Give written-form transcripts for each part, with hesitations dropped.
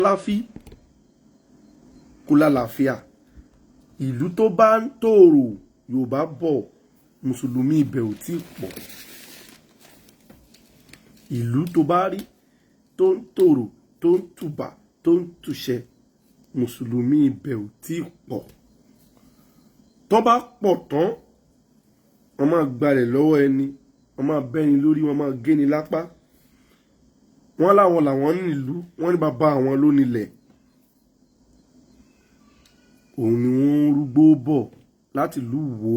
láfí kó lálàáfíà. Ìlú tó bá ń tòrò Yorùbá bọ̀ Mùsùlùmí ibẹ̀ ò tí pọ̀. Ìlú tó bá rí tó ń tòrò tó ń tùbà tó ń tùṣẹ Mùsùlùmí ibẹ̀ ò tí pọ̀. Tó bá pọ̀ tán wọ́n máa gbalẹ̀ lọ́wọ́ ẹni, wọ́n máa bẹ́ni lórí, wọ́n máa géni lápá. Wọ́n láwọn làwọn nílùú, wọ́n ní bàbá àwọn ló nílẹ̀. Òun ni wọ́n ń rúgbó bọ̀ láti ìlú Ìwó.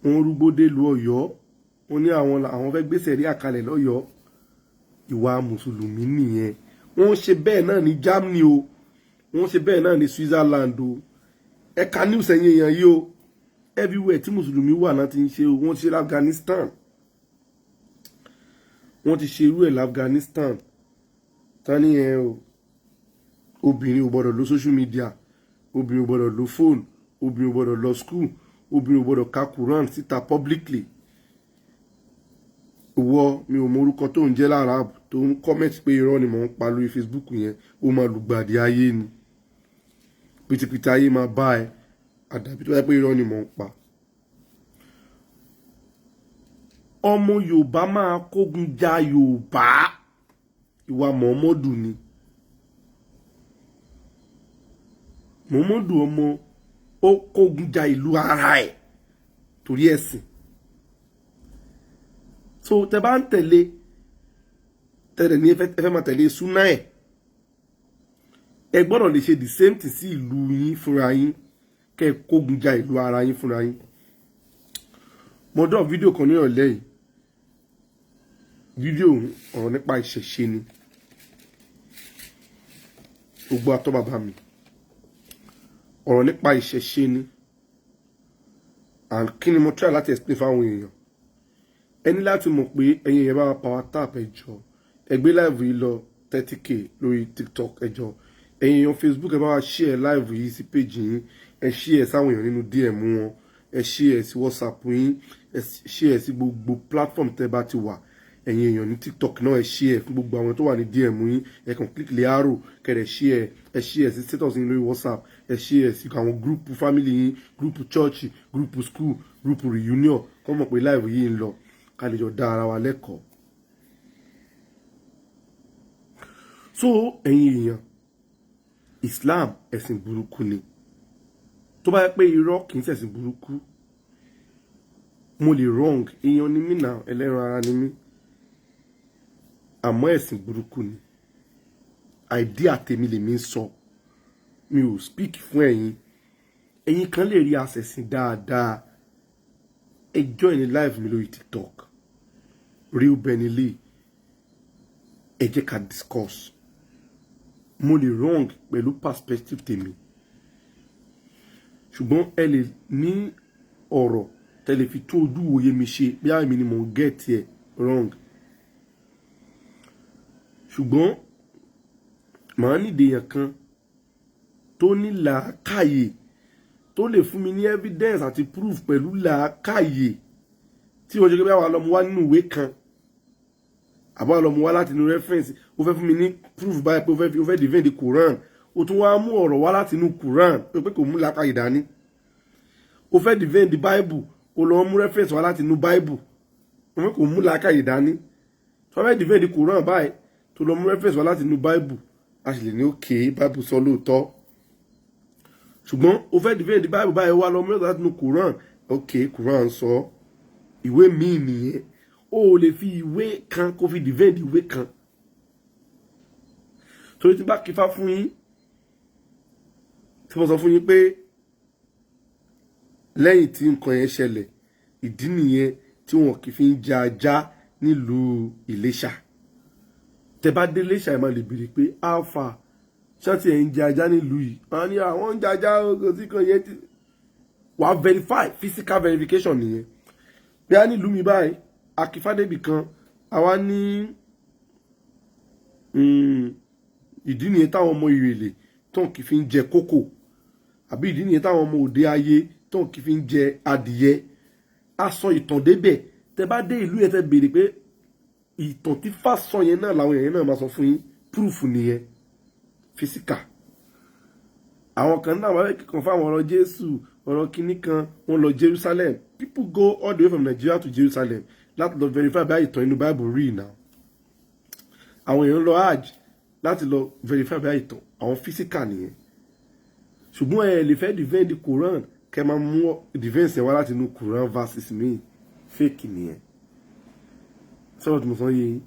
Wọ́n rúgbó dé ìlú Ọ̀yọ́. Wọ́n ní àwọn fẹ́ gbé sẹ̀ríà kalẹ̀ lọ́yọ́. Ìwà Mùsùlùmí nìyẹn. Wọ́n ṣe bẹ́ẹ̀ náà ní Germany o. Wọ́n ṣe bẹ́ẹ̀ náà ní Switzerland o. Ẹ̀ka news ẹ̀yìn èèyàn yìí o. Everywhere tí Mùsùlùmí wà náà ti ń ṣe o. Wọ́n ti ṣe l'Afghanistan. Wọ́n ti ṣe irú ẹ̀ l'Afghanistan. Tani ẹ̀ o. Obìnrin ò gbọ́dọ̀ lo social media. Obìnrin ò gbọ́dọ̀ lo phone. Obìnrin ò gbọ́dọ̀ lọ school. Obìnrin ò gbọ́dọ̀ ka Quran síta publicly. Ìwọ mi ò mọ orúkọ tó ń jẹ́ lára tó ń comment pé irọ́ ni mò ń pa lórí Facebook yẹn, ó máa lùgbàdì ayé ni. Pìtìpìtì ayé máa bá ẹ, àdàbí tó yẹ pé irọ́ ni mò ń pa. Ọmọ Yorùbá máa kógun ja Yorùbá. Ìwà Mọ̀ọ́mọ́dù ni. Mọ̀ọ́mọ́dù ọmọ ó kógun ja ìlú ara ẹ̀ torí ẹ̀sìn. So tẹ bá ń tẹ̀lé ní ẹ fẹ́ máa tẹ̀lé súnà ẹ̀, ẹ gbọ́dọ̀ lè ṣe the same thing sí ìlú yín fúnra yín, kẹ́ ẹ kógun ja ìlú ara yín fúnra yín. Mo dán fídíò kan ní ìrọ̀lẹ́ yìí. Fídíò ọ̀rọ̀ nípa ìṣẹ̀ṣe ni. Gbogbo àtọ́ bàbá mi. Ọ̀rọ̀ nípa ìṣẹ̀ṣe ni. And kí ni mo try láti explain fáwọn èèyàn. Ẹ ní láti mọ̀ pé ẹ̀yin yẹn bá wa power tap ẹ jọ̀ọ́. Ẹ gbé live yìí lọ 30k lórí TikTok ẹ jọ̀ọ́. Ẹ̀yin èèyàn Facebook ẹ bá wa share live yìí sí page yín. Ẹ share sáwọn èèyàn nínú DM wọn. Ẹ share sí WhatsApp yín. Ẹ share sí gbogbo platform tẹ́ bá ti wà. Ẹ̀yin èèyàn ní TikTok náà ẹ share fún gbogbo àwọn tó wà ní DM yín. Ẹ kàn click lé arrow kẹ́rẹ̀ share. Ẹ share sí status yín lórí WhatsApp. Ẹ share sí àwọn group family yín, group church, group school, group reunion. Kọ́ mọ̀ pé live yìí ń lọ. Ká lè jọ dá ara wa lẹ́kọ̀ọ́. So ẹ̀yin èèyàn, Islam ẹ̀sìn burúkú ni. Tó bá yẹ pé irọ́ kì í ṣẹ̀sìn burúkú, mo lè wrong. Èèyàn ni mí náà, ẹlẹ́ran ara ni mí. Àmọ́ ẹ̀sìn burúkú ni. Idea tèmi lèmi ń sọ. Mi ò speak fún ẹ̀yin. Ẹ̀yin kan lè rí àṣẹ̀sìn dáadáa. Ẹ join ní live mi lórí TikTok. Real Benny Lee. Ẹ jẹ́ ká discuss. Mo lè wrong pẹ̀lú perspective tèmi. Ṣùgbọ́n ẹ lè ní ọ̀rọ̀ tẹ́lẹ̀ fi tó ojú òye mi ṣe bí àmì ni mo get ẹ wrong. Ṣùgbọ́n màá nídìí èèyàn kan tó ní làákàyè tó lè fún mi ní evidence àti proof pẹ̀lú làákàyè tí wọ́n ṣe pé báwa lọ́mú wá nínú ìwé kan àbá lọ́mú wá láti inú reference ó fẹ́ fún mi ní proof báyìí pé ó fẹ́ defend the Quran ó tún wá mú ọ̀rọ̀ wá láti inú Quran pé kò mú làákàyè dání ó fẹ́ defend the Bible ó lọ́ mú reference wá láti inú Bible ó fẹ́ kò mú làákàyè dání tó fẹ́ defend the Quran báyìí tó lọ́ mú reference wá láti inú Bible a sì lè ní okay Bible sọ lóòótọ́. Ṣùgbọ́n o fẹ́ defend the Bible báyìí wá lọ mú láti inú Quran. Okay, Quran sọ ìwé míì nìyẹn. O ò lè fi ìwé kan kó fi defend ìwé kan. Torí tí bá kífá fún yín, tí mo sọ fún yín pé lẹ́yìn tí nǹkan yẹn ṣẹlẹ̀, ìdí nìyẹn tí wọn kì í fi ń jẹ ajá nílùú Ìléṣà. Tẹ́ bá dé Ìléṣà ẹ máa lè béèrè pé alpha ṣáàtì ẹ̀ ń jẹ ajá nílùú yìí. Wọ́n ní àwọn ń jẹ ajá ògòsí kan yẹn ti wà verify physical verification nìyẹn. Bí a nílùú mi báyìí akífádébì kan àwa ní ìdí nìyẹn táwọn ọmọ Ìrèlè tó kì í fi ń jẹ kókò àbí ìdí nìyẹn táwọn ọmọ Òde Ayé tó kì í fi ń jẹ adìyẹ. A sọ ìtàn débẹ̀. Tẹ́ bá dé ìlú yẹn tẹ́ béèrè pé ìtàn tí Ifá sọ yẹn náà làwọn èèyàn náà máa sọ fún yín. Proof nìyẹn. physical. Àwọn kan náà wọ́n fẹ́ confirm ọ̀rọ̀ Jésù ọ̀rọ̀ kìíní kan wọ́n lọ Jerusalem. People go all the way from Nigeria to Jerusalem láti lọ verify bí ìtàn inú Bible rí now. Àwọn èèyàn lọ hajj láti lọ verify bí ìtàn àwọn physical nìyẹn. Ṣùgbọ́n ẹ lè fẹ́ defend the Quran kẹ́ máa mú defense yẹn wá láti inú Quran verses mi fake nìyẹn. Sọ́wọ́n tí mo sọ yé yín.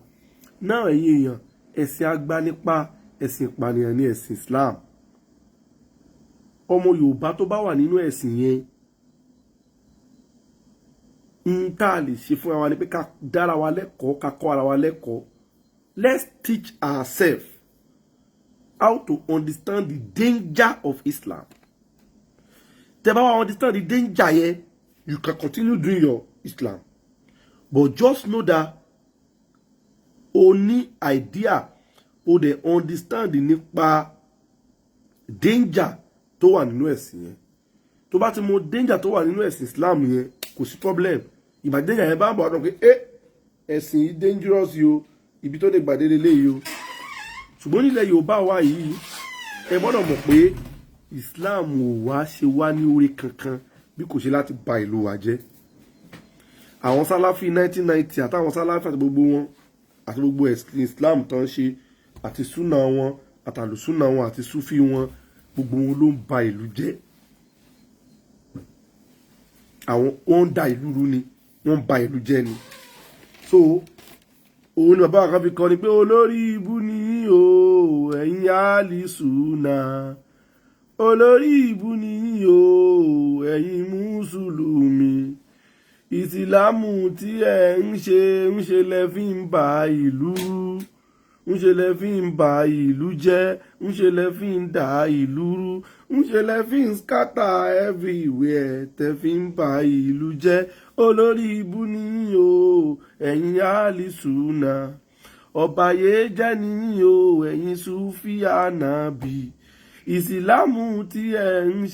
Náà ẹ̀yin èèyàn ẹ̀sìn agbanipa ẹ̀sìn ìpànìyàn ní ẹ̀sìn Islam. Ọmọ Yorùbá tó bá wà nínú ẹ̀sìn yẹn ń tá a lè ṣe fún wa ni pé ká dára wa lẹ́kọ̀ọ́ ká kọ́ ara wa lẹ́kọ̀ọ́. Let's teach ourselves how to understand the danger of Islam. Tẹ́ bá wá understand the danger yẹn, you can continue doing your Islam. But just know that o ní idea o dey understand nípa danger tó wà nínú ẹ̀sìn yẹn. Tó bá ti mọ̀ danger tó wà nínú ẹ̀sìn Islam yẹn, kò sí problem. Ìgbà danger yẹn bá ń bọ̀ ọdún pé ẹ̀sìn yìí dangerous yìí o, ibi tó lè gbàdé lélẹ̀ yìí o. Ṣùgbọ́n nílẹ̀ Yorùbá wa yìí ẹ gbọ́dọ̀ mọ̀ pé Islam ò wá ṣe wá ní oore kankan bí kò ṣe láti ba ìlú wa jẹ́. Àwọn Sálàfí 1990 àtàwọn Sálàfí àti gbogbo wọn àti gbogbo ẹ̀sìn Islam tó ń ṣe àti súnà wọn àtàlùsúnà wọn àti súfì wọn gbogbo wọn ló ń ba ìlú jẹ́. Àwọn wọn ń da ìlú rú ni wọ́n ń ba ìlú jẹ́ ni. So òun ni bàbá kan fi kọ́ ni pé olórí ibú ni o ẹ̀yin àlìsúnà, olórí ibú ni o ẹ̀yin mùsùlùmí, ìsìlámù tí ẹ ń ṣe lẹ fi ń ba ìlú, ń ṣe lẹ fi ń ba ìlú jẹ́, ń ṣe lẹ fi ń da ìlú rú, ń ṣe lẹ fi ń scatter everywhere tẹ fi ń ba ìlú jẹ́. Olórí ibú ni o ẹ̀yin àlìsúnà, ọ̀bàyé jẹ́ ni o ẹ̀yin súfì ànábì, ìsìlámù tí ẹ ń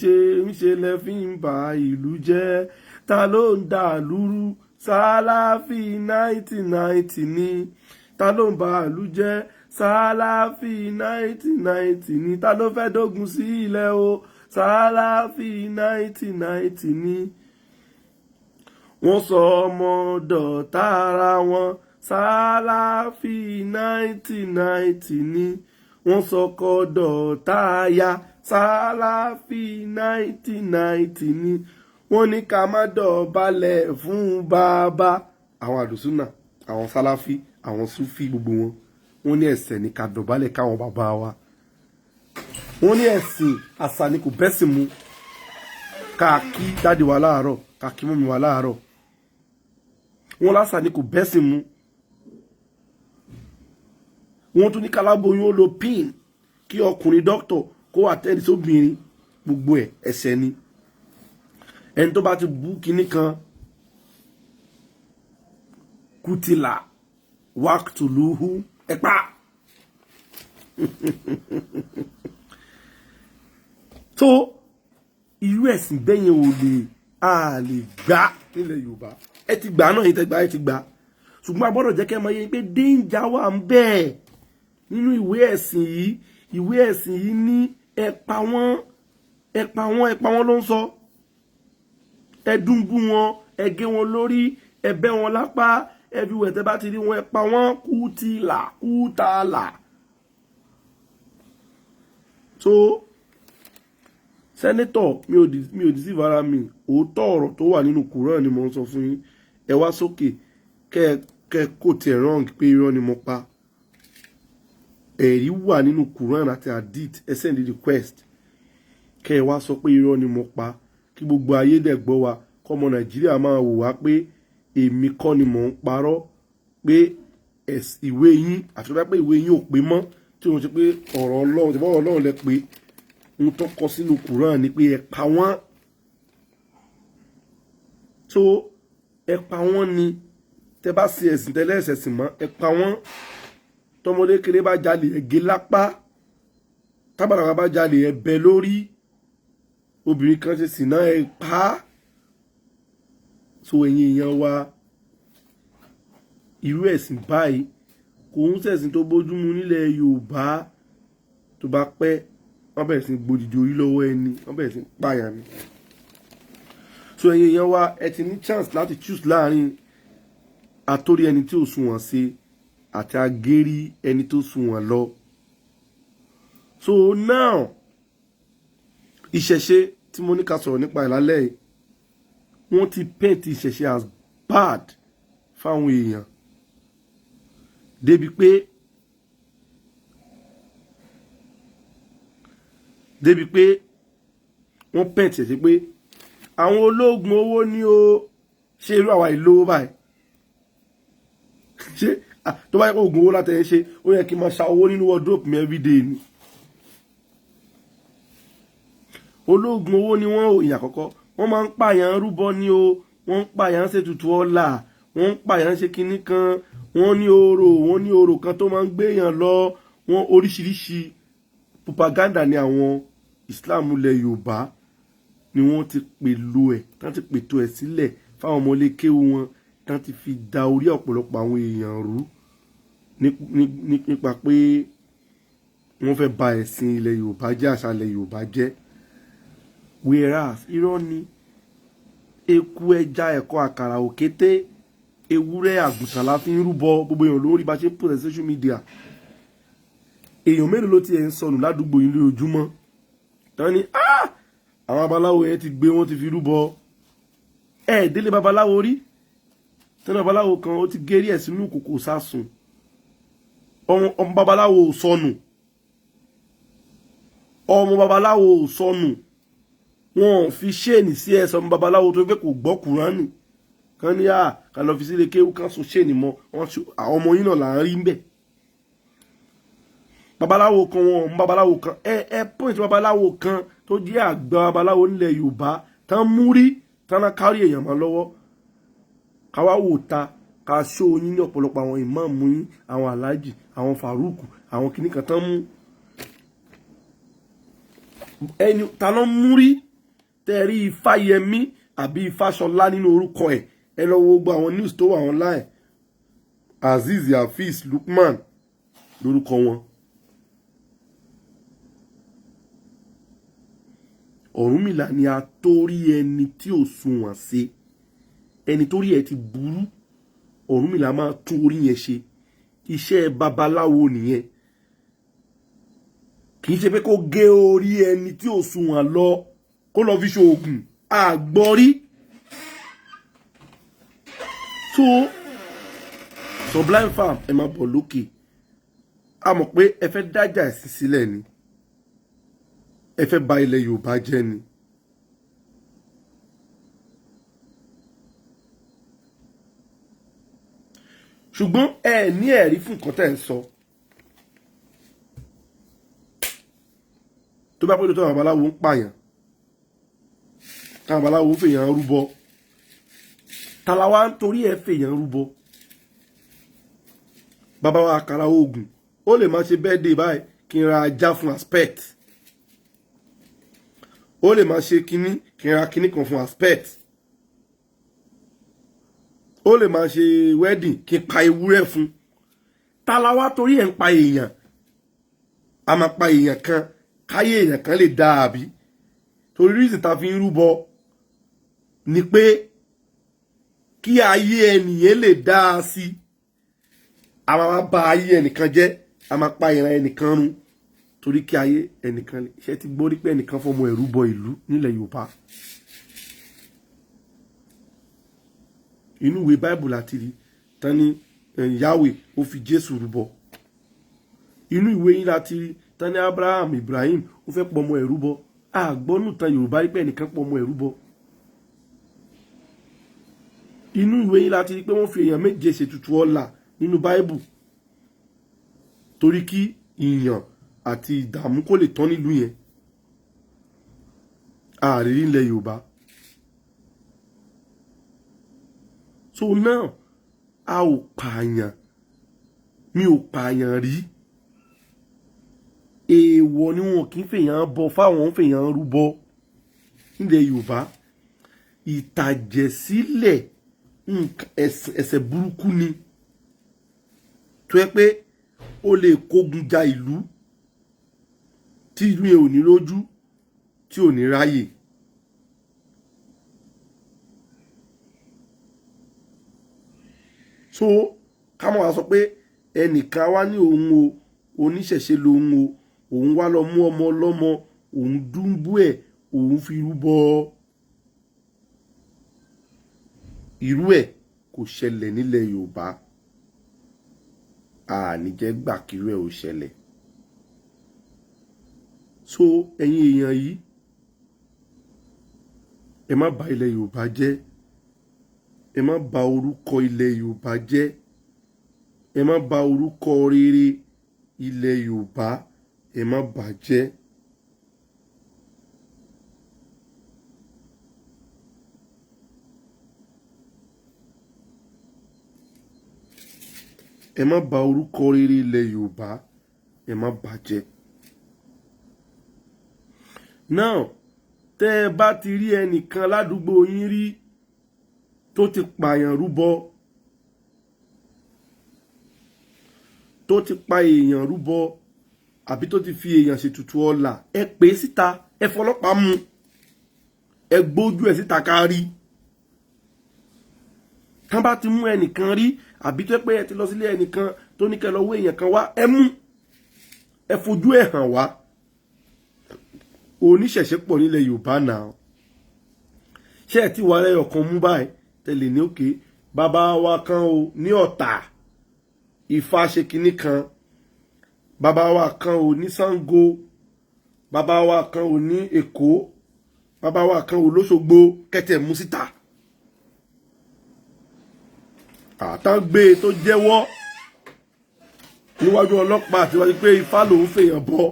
ṣe lẹ fi ń ba ìlú jẹ́. Ta ló ń dà lúrú? Sálàfí 1990 ni. Ta ló ń ba ìlú jẹ́? Sálàfí 1990 ni. Ta ló fẹ́ dógun sí ilẹ̀ o? Sálàfí 1990 ni. Wọ́n sọ ọmọ dọ̀tá ara wọn. Sálàfí 1990 ni. Wọ́n sọkọ dọ̀tá aya. Sálàfí 1990 ni. Wọ́n ní ká má dọ̀bálẹ̀ fún bàbá. Àwọn àlùsúnà, àwọn Sálàfí, àwọn súfì gbogbo wọn. Wọ́n ní ẹ̀sẹ̀ ní ká dọ̀bálẹ̀ káwọn bàbá wa. Wọ́n ní ẹ̀sìn àṣà ni kò bẹ́sìn mu. Ká kí dáàdì wa láàárọ̀, ká kí mọ́mì wa láàárọ̀. Wọ́n lásà ni kò bẹ́sìn mu. Wọ́n tún ní kálábóyún ó lo pin kí ọkùnrin dókítọ̀ kó àtẹ́rì sóbìnrin gbogbo ẹ̀ ẹ̀ṣẹ̀ ni. Ẹni tó bá ti bú kinní kan kùtìlà wákùtùlùhù ẹ̀pá. So irú ẹ̀sìn bẹ́yẹn ò lè gbà nílẹ̀ Yorùbá. Ẹ ti gbà náà, ẹ ti gbà. Ṣùgbọ́n a gbọ́dọ̀ jẹ́ kẹ́ mọ̀ yẹn pé danger wà ń bẹ nínú ìwé ẹ̀sìn yìí. Ìwé ẹ̀sìn yìí ní ẹ̀pà wọn ló ń sọ. Ẹdúnbú wọn, ẹgé wọn lórí, ẹbẹ́ wọn lápá, everywhere tẹ́ bá ti rí wọn ẹ̀pà wọn kútàlà. So Senator mi ò deceive ara mi, òótọ́ ọ̀rọ̀ tó wà nínú Quran ni mo ń sọ fún yín. Ẹ wá sókè kẹ́ kò tiẹ̀ wrong pé irọ́ ni mo pa. Ẹ̀rí wà nínú Quran àti hadith, ẹ send request kẹ́ ẹ wá sọ pé irọ́ ni mo pa, kí gbogbo ayé dẹ̀ gbọ́ wa, kọ́mọ Nàìjíríà máa wò wá pé èmi kọ́ ni mò ń parọ́, pé ìwé yín àti pé ìwé yín ò pé mọ́, tí wọ́n ṣe pé ọ̀rọ̀ Ọlọ́run tí wọ́n Ọlọ́run lẹ pé ń tó kọ sínú Quran ni pé ẹ pa wọ́n. So ẹ pa wọ́n ni tẹ́ bá ṣe ẹ̀sìn tẹ́lẹ̀ ẹ̀sìn mọ́ ẹ pa wọ́n. Tọmọdé kéré bá jalè ẹ gé lápá, tábàlàgbà bá jalè ẹ bẹ́ lórí, obìnrin kan ṣe sìná ẹ pa. So ẹ̀yin èèyàn wa, irú ẹ̀sìn báyìí kò ń ṣẹ̀sìn tó bójúmu nílẹ̀ Yorùbá. tó bá pẹ́ wọ́n bẹ̀rẹ̀ sí gbòdìdì orí lọ́wọ́ ẹni, wọ́n bẹ̀rẹ̀ sí pààyàn ni. So ẹ̀yin èèyàn wa ẹ ti ní chance láti choose láàrin àtórí ẹni tí ò sunwọ̀n ṣe àti agérí ẹni tó sunwọ̀n lọ. So now ìṣẹ̀ṣe tí mo ní ká sọ̀rọ̀ nípa ìlálẹ́ yìí, wọ́n ti paint ìṣẹ̀ṣe as bad fáwọn èèyàn débi pé wọ́n paint ìṣẹ̀ṣe pé àwọn ológun owó ní o, ṣe irú àwa ìlówó báyìí ṣe tó bá yẹ kó oògùn owó látẹ̀ ṣe ó yẹ kí n máa ṣa owó nínú wardrobe mi everyday ni. Ológun owó ni wọ́n ò ìyà àkọ́kọ́, wọ́n máa ń pààyàn rúbọ ní o, wọ́n ń pààyàn ṣètùtù ọlà, wọ́n ń pààyàn ṣe kinní kan, wọ́n ní orò kan tó máa ń gbéyàn lọ, wọ́n oríṣiríṣi propaganda ní àwọn Islam ilẹ̀ Yorùbá ni wọ́n ti pèlò ẹ̀, tán ti pètò ẹ̀ sílẹ̀ fáwọn ọmọlékéwu wọn, tán ti fi da orí ọ̀pọ̀lọpọ̀ àwọn èèyàn rú nípa pé wọ́n fẹ́ ba ẹ̀sìn ilẹ̀ Yorùbá jẹ́, àṣà ilẹ̀ Yorùbá jẹ́. Whereas irọ́ ni, eku, ẹja, ẹ̀kọ, àkàrà, òkété, ewúrẹ́, àgùntàn la fi ń rúbọ, gbogbo èèyàn lórí bá ṣe ń post social media. Èèyàn mélòó ló ti ẹ̀ ń sọnù ládùúgbò yín lójoojúmọ́ tán ni àwọn babaláwo yẹn ti gbé, wọ́n ti fi rúbọ. Délé babaláwo rí tán babaláwo kan ó ti gérí ẹ̀ sínú kòkò sásùn, ọmọ babaláwo ò sọnù, ọmọ babaláwo ò sọnù, wọn ò fi ṣéènì sí ẹsẹ̀ ọmọ babaláwo tó fẹ́ kò gbọ́ Kùránì kan ní kan lọ fi sílé kéwú kan so ṣéènì mọ́ àwọn ọmọ yín náà là ń rí ń bẹ̀. Babaláwo kan, wọn ọmọ babaláwo kan, point babaláwo kan tó jẹ́ àgbà babaláwo nílẹ̀ Yorùbá tán mú rí tán kárí èèyàn mọ́ lọ́wọ́, káwá wò ta ká ṣó yín ní ọ̀pọ̀lọpọ̀ àwọn ìmáàmù yín, àwọn aláàjì, àwọn fàrúkù, àwọn kìnnìkan tán mú. Ẹni ta ló mú rí tẹ́rí Ifáyẹmí àbí Ifáṣọlá nínú orúkọ ẹ̀, ẹ lọ wo gbogbo àwọn news tó wà online. Azeez, Hafiz, Lukman lórúkọ wọn. Ọ̀rúnmìlà ni àtórí ẹni tí ò sunwọ̀n ṣe, ẹni torí ẹ ti burú, Ọ̀rúnmìlà máa tún orí yẹn ṣe. Iṣẹ́ babaláwo nìyẹn, kì í ṣe pé kó gé orí ẹni tí ò sunwọ̀n lọ kó lọ fi ṣoògùn, àgbọ̀rí. So Sublime Farm ẹ máa bọ̀ lókè, a mọ̀ pé ẹ fẹ́ dájà ẹ̀sìn sílẹ̀ ni, ẹ fẹ́ bà ilẹ̀ Yorùbá jẹ́ ni. Ṣùgbọ́n ẹ ní ẹ̀rí fún nǹkan tẹ́ ń sọ. Tó bá pẹ́ lóòótọ́ àwọn babaláwo ń pààyàn, àwọn babaláwo ń fèèyàn rúbọ, tàlàwà ń torí ẹ fèèyàn rúbọ. Bàbá wa Àkàrà Ògùn ó lè máa ṣe birthday báyìí kí n ra ajá fún aspect, ó lè máa ṣe kinní kí n ra kinní kan fún aspect, ó lè máa ṣe wedding kí n pa ewúrẹ́ fún. Tàlàwà torí ẹ̀ ń pa èèyàn, a máa pa èèyàn kan káyé èèyàn kan lè dá àbí. Torí reason ta fi ń rúbọ ni pé kí ayé ẹnìyẹn lè dá a sí. A máa bà ayé ẹnìkan jẹ́, a máa pa ìran ẹnìkan run torí kí ayé ẹnìkan lè. Ṣé ti gbọ́ rí pé ẹnìkan fọmọ ẹ̀ rúbọ ìlú nílẹ̀ Yorùbá? Inú ìwé Bible láti rí tán ní Yahweh ó fi Jésù rúbọ. Inú ìwé yín láti rí tán ní Abraham, Ibrahim ó fẹ́ pọmọ ẹ̀ rúbọ. Àgbọ́nù tán Yorùbá rí pé ẹnìkan pọmọ ẹ̀ rúbọ. Inú ìwé yín láti rí pé wọ́n fi èèyàn méje ṣètùtù ọlà nínú Bible torí kí ìyàn àti ìdààmú kó lè tán nílùú yẹn. Àrírí ilẹ̀ Yorùbá. So now a ò pààyàn, mi ò pààyàn rí. Èèwọ̀ ni wọn kì í fèèyàn bọ fáwọn ń fèèyàn rúbọ nílẹ̀ Yorùbá. Ìtàjẹ̀sílẹ̀ ẹ̀ṣẹ̀ burúkú ni tó yẹ pé ó lè kógun ja ìlú. tí ìlú yẹn ò ní lójú tí ò ní ráyè. So ká mọ̀ wá sọ pé ẹnìkan wá ní òun o oníṣẹ̀ṣe lòun o òun wá lọ mú ọmọ ọlọ́mọ òun dúnbú ẹ̀ òun fi rúbọ. Irú ẹ̀ kò ṣẹlẹ̀ nílẹ̀ Yorùbá, àní jẹ́ gbà kírú ẹ̀ ò ṣẹlẹ̀. So ẹ̀yin èèyàn yìí ẹ má bà ilẹ̀ Yorùbá jẹ́, ẹ má bà orúkọ ilẹ̀ Yorùbá jẹ́, ẹ má bà orúkọ rere ilẹ̀ Yorùbá, ẹ má bà jẹ́. Ẹ má bà orúkọ rere ilẹ̀ Yorùbá, ẹ má bà jẹ́. Now tẹ́ ẹ bá ti rí ẹnìkan ládùúgbò yín rí tó ti pààyàn rúbọ, tó ti pa èèyàn rúbọ àbí tó ti fi èèyàn ṣètùtù ọlà, ẹ pè é síta, ẹ fọlọ́pàá mú, ẹ gbójú ẹ síta ká rí. Tán bá ti mú ẹnìkan rí àbí tó pé ẹ ti lọ sílé ẹnìkan tó ní kẹ́ lọ wé èèyàn kan wá, ẹ mú, ẹ fojú ẹ hàn wá. Oníṣẹ̀ṣe pọ̀ nílẹ̀ Yorùbá náà. Ṣé ẹ ti wà lẹ́yọ̀ kan mú báyìí tẹ̀lé ní òkè bàbá wa kan o ní Ọ̀tà Ifá ṣe kinní kan, bàbá wa kan o ní Ṣàngó, bàbá wa kan o ní Èkó, bàbá wa kan o lóṣogbo, kẹ́tẹ̀ mú síta. Àtàgbé tó jẹ́wọ́ níwájú ọlọ́pàá àti wájú pé Ifá lòun fèèyàn bọ́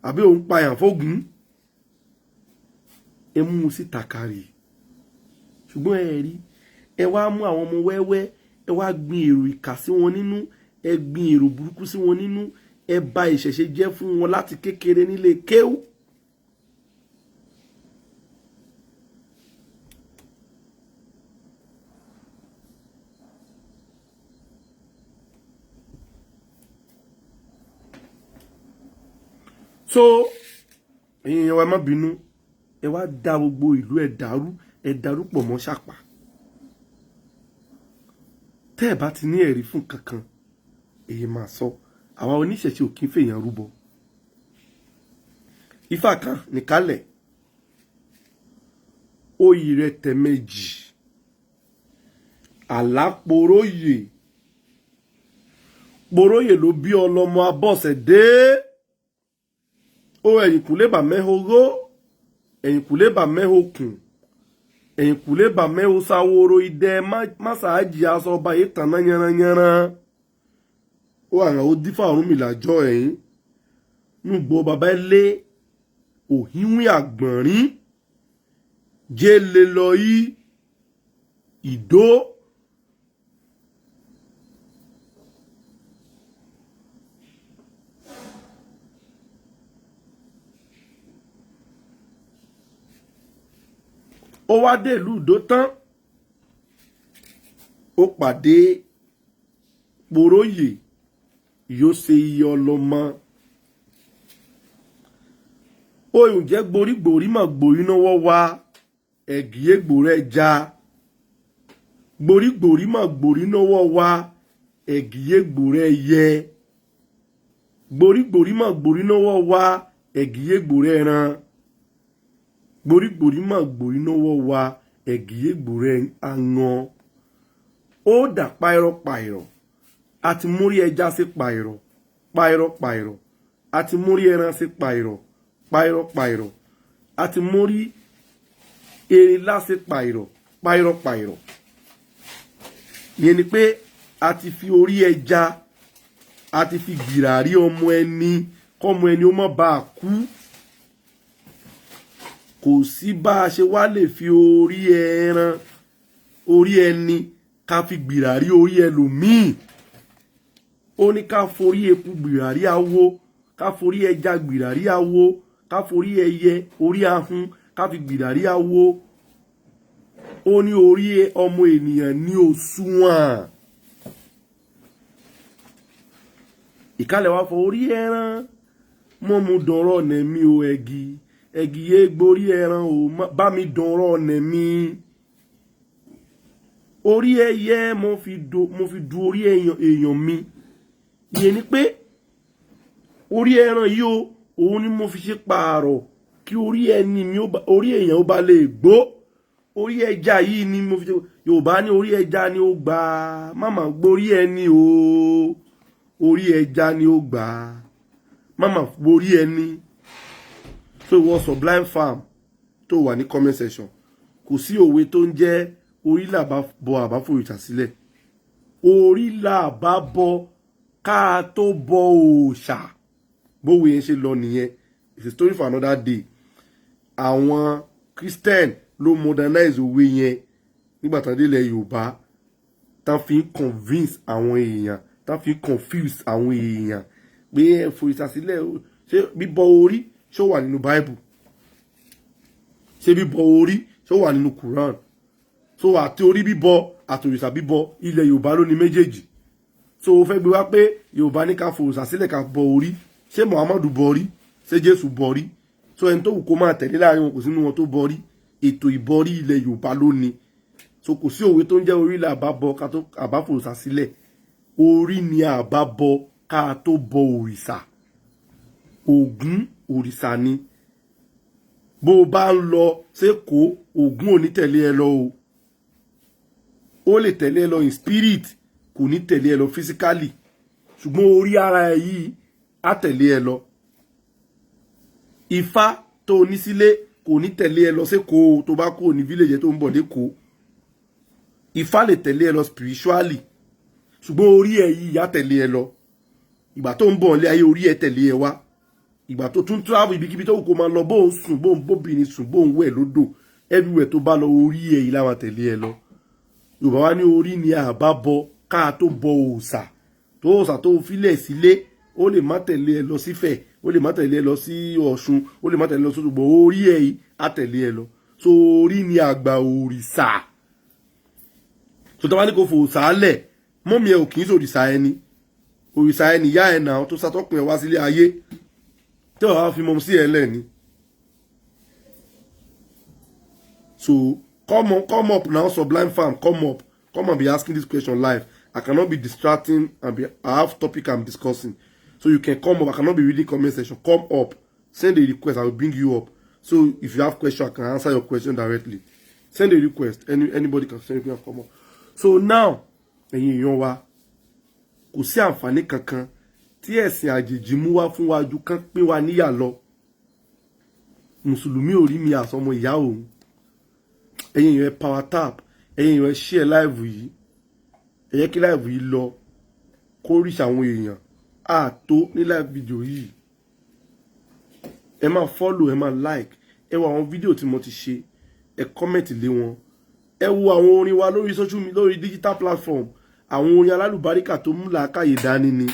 àbí òun pààyàn fógun, ẹ mú síta kárí. Ṣùgbọ́n ẹ rí, ẹ wá mú àwọn ọmọ wẹ́wẹ́, ẹ wá gbin èrò ìkà sí wọn nínú, ẹ gbin èrò burúkú sí wọn nínú, ẹ bà ìṣẹ̀ṣe jẹ́ fún wọn láti kékeré nílé kéwú. So èèyàn wa má bínú, ẹ wá dá gbogbo ìlú ẹ dàrú pọ̀ mọ́ Ṣàpà. Tẹ́ ẹ bá ti ní ẹ̀rí fún kankan èyí máa sọ, àwa oníṣẹ̀ṣe ò kí ń fèèyàn rúbọ. Ifá kan nìkálẹ̀ oyè rẹ̀ tẹ̀mẹ́jì àláporóyè poróyè ló bí ọlọ́mọ Abọ́sẹ̀dé. O ẹ̀yìnkùlé bà mẹ́hóró, ẹ̀yìnkùlé bà mẹ́hókùn, ẹ̀yìnkùlé bà mẹ́hó sáwóró idẹ másáàjì aṣọ ọba yìí tàná yanranyanran. Ó àrà ó dífà Ọ̀rúnmìlà jọ ẹ̀yìn nùgbò bàbá lé òhìnwí àgbọ̀nrín jẹ́lẹ̀ lọ yí ìdó. Ó wá dé ìlú Ìdó tán, ó pàdé poróyè yóò ṣe iye ọlọ́mọ. Ó ǹjẹ́ gborígbòrí mà gbòrí náwó wá ẹ̀gìyé gbòrẹ́ já. Gborígbòrí mà gbòrí náwó wá ẹ̀gìyé gbòrẹ́ yẹ. Gborígbòrí mà gbòrí náwó wá ẹ̀gìyé gbòrẹ́ ran. Gborígbòrí mà gbòrí náwó wá ẹ̀gìyé gbòrẹ́ aŋan. Ó dà páìrọ̀ àti múrí ẹja sí páìrọ̀ àti múrí ẹran sí páìrọ̀ àti múrí erinlá sí páìrọ̀. Ìyẹn ni pé a ti fi orí ẹja a ti fi gbìràrí ọmọ ẹni kọ́mọ ẹni ó má bàa kú. Kò sí bá a ṣe wá lè fi orí ẹran orí ẹni ká fi gbìràrí orí ẹlòmíì. Ó ní ká forí eku gbìràrí awo, ká forí ẹja gbìràrí awo, ká forí ẹyẹ orí ahun ká fi gbìràrí awo. Ó ní orí ọmọ ènìyàn ní òṣùwọ̀n. Ìkálẹ̀ wá fọ orí ẹran mo mu dọ̀rọ̀ ọ̀nà mi o ẹ̀gì yé gborí ẹran o bá mi dọ̀rọ̀ ọ̀nà mi orí ẹyẹ mo fi du orí èèyàn mi ìyẹn ni pé orí ẹran yìí o òun ni mo fi ṣe pààrọ̀ kí orí ẹni mi orí èèyàn ó bá lè gbó orí ẹja yìí ni mo fi ṣe Yorùbá ní orí ẹja ni ó gbà máma gborí ẹni o orí ẹja ni ó gbà máma gborí ẹni. So ìwọ Sublime Farm tó wà ní comment section kò sí òwe tó ń jẹ́ orí là bá bọ àbáfòrìṣà sílẹ̀ orí là bá bọ ká tó bọ òòṣà bówe yẹn ṣe lọ nìyẹn. It's a story for another day. Àwọn Christian ló modernize òwe yẹn nígbà tán délẹ̀ Yorùbá tán fi ń convince àwọn èèyàn tán fi ń confuse àwọn èèyàn pé ẹ fòrìṣà sílẹ̀ ṣé bíbọ orí ṣó wà nínú Bible ṣé bíbọ orí ṣó wà nínú Quran so àti orí bíbọ àtòrìṣà bíbọ ilẹ̀ Yorùbá ló ní méjèèjì so ó fẹ́ gbé wá pé Yorùbá ní ká fòrìṣà sílẹ̀ ká bọ orí ṣé Muhammadu bọ orí ṣé Jésù bọ orí so ẹni tó wù kó máa tẹ̀lé láàrin wọn kò sínú wọn tó bọ orí ètò ìbọrí ilẹ̀ Yorùbá ló ní so kò sí òwe tó ń jẹ́ orí là bá bọ ká tó àbá fòrìṣà sílẹ̀ orí ni àbá bọ ká tó bọ òrìṣà Ògún òrìṣà ni bó o bá ń lọ sékòó Ògún ò ní tẹ̀lé ẹ lọ o ó lè tẹ̀lé ẹ lọ in spirit kò ní tẹ̀lé ẹ lọ physically ṣùgbọ́n orí ara ẹ yìí á tẹ̀lé ẹ lọ Ifá tó ní sílé kò ní tẹ̀lé ẹ lọ sékòó tó bá kúrò ní village tó ń bọ̀ lẹ́kọ̀ọ́ Ifá lè tẹ̀lé ẹ lọ spiritually ṣùgbọ́n orí ẹ yìí á tẹ̀lé ẹ lọ ìgbà tó ń bọ̀ nílé ayé orí ẹ tẹ̀lé ẹ wá ìgbà tó tún travel ibikíbi tó kò máa lọ bó ń sùn bó ń bóbìnrin sùn bó ń wẹ̀ lódò everywhere tó bá lọ orí ẹ yìí láwọn tẹ̀lé ẹ lọ Yorùbá wá ní orí ni àbá bọ ká tó bọ òòṣà tó òòṣà tó filẹ̀ sílé ó lè má tẹ̀lé ẹ lọ sífẹ̀ ó lè má tẹ̀lé ẹ lọ sí Ọ̀ṣun ó lè má tẹ̀lé ẹ lọ sódò orí ẹ yìí á tẹ̀lé ẹ lọ so orí ni àgbà òrìṣà so tó bá ní kó fò òòṣà lẹ̀ mọ́mí ẹ ò kì í sòrìṣà ẹni òrìṣà ẹni ìyá ẹ náà tó sátọ́kùn ẹ wá sílé ayé tí wàá fi mọ́ sí ẹ lẹ́ni so come up now Sublime Farm come and be asking this question live. I cannot be distracting and I have topic I'm discussing. So you can come up. I cannot be reading comment section. Come up. Send a request. I will bring you up. So if you have question, I can answer your question directly. Send a request. Anybody can send a request. Come up. So now, ẹ̀yin èèyàn wa, kò sí àǹfààní kankan tí ẹ̀sìn àjèjì mú wá fún wa ju kán pín wa níyà lọ. Mùsùlùmí ò rí mi àsọmọ ìyá òun. Ẹ̀yin èèyàn power tap. Ẹ̀yin èèyàn share live yìí. Ẹ jẹ́ kí live yìí lọ kó reach àwọn èèyàn tó ní live video yìí. Ẹ máa follow, ẹ máa like, ẹ wo àwọn video tí mo ti ṣe, ẹ comment lé wọn. Ẹ wo àwọn orin wa lórí social media, lórí digital platform. Àwọn orin alálùbáríkà tó mú làákàyè dání ni.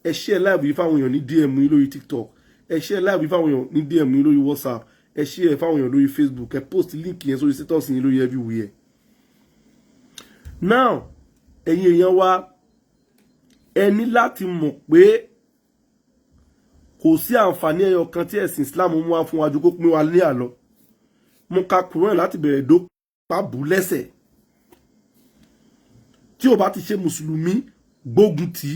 Ẹ share live yìí fáwọn èèyàn ní DM yín lórí TikTok. Ẹ share live yìí fáwọn èèyàn ní DM yín lórí WhatsApp. Ẹ share fáwọn èèyàn lórí Facebook. Ẹ post link yẹn sórí status yín lórí everywhere. Now, ẹ̀yin èèyàn wa ẹ ní láti mọ̀ pé kò sí àǹfààní ẹyọ kan tí ẹ̀sìn Islam mú wá fún wa ju kó pín wa ní àlọ. Mo ka Quran láti bẹ̀rẹ̀ dópa bù lẹ́sẹ̀. Tí o bá ti ṣe Mùsùlùmí gbógun tì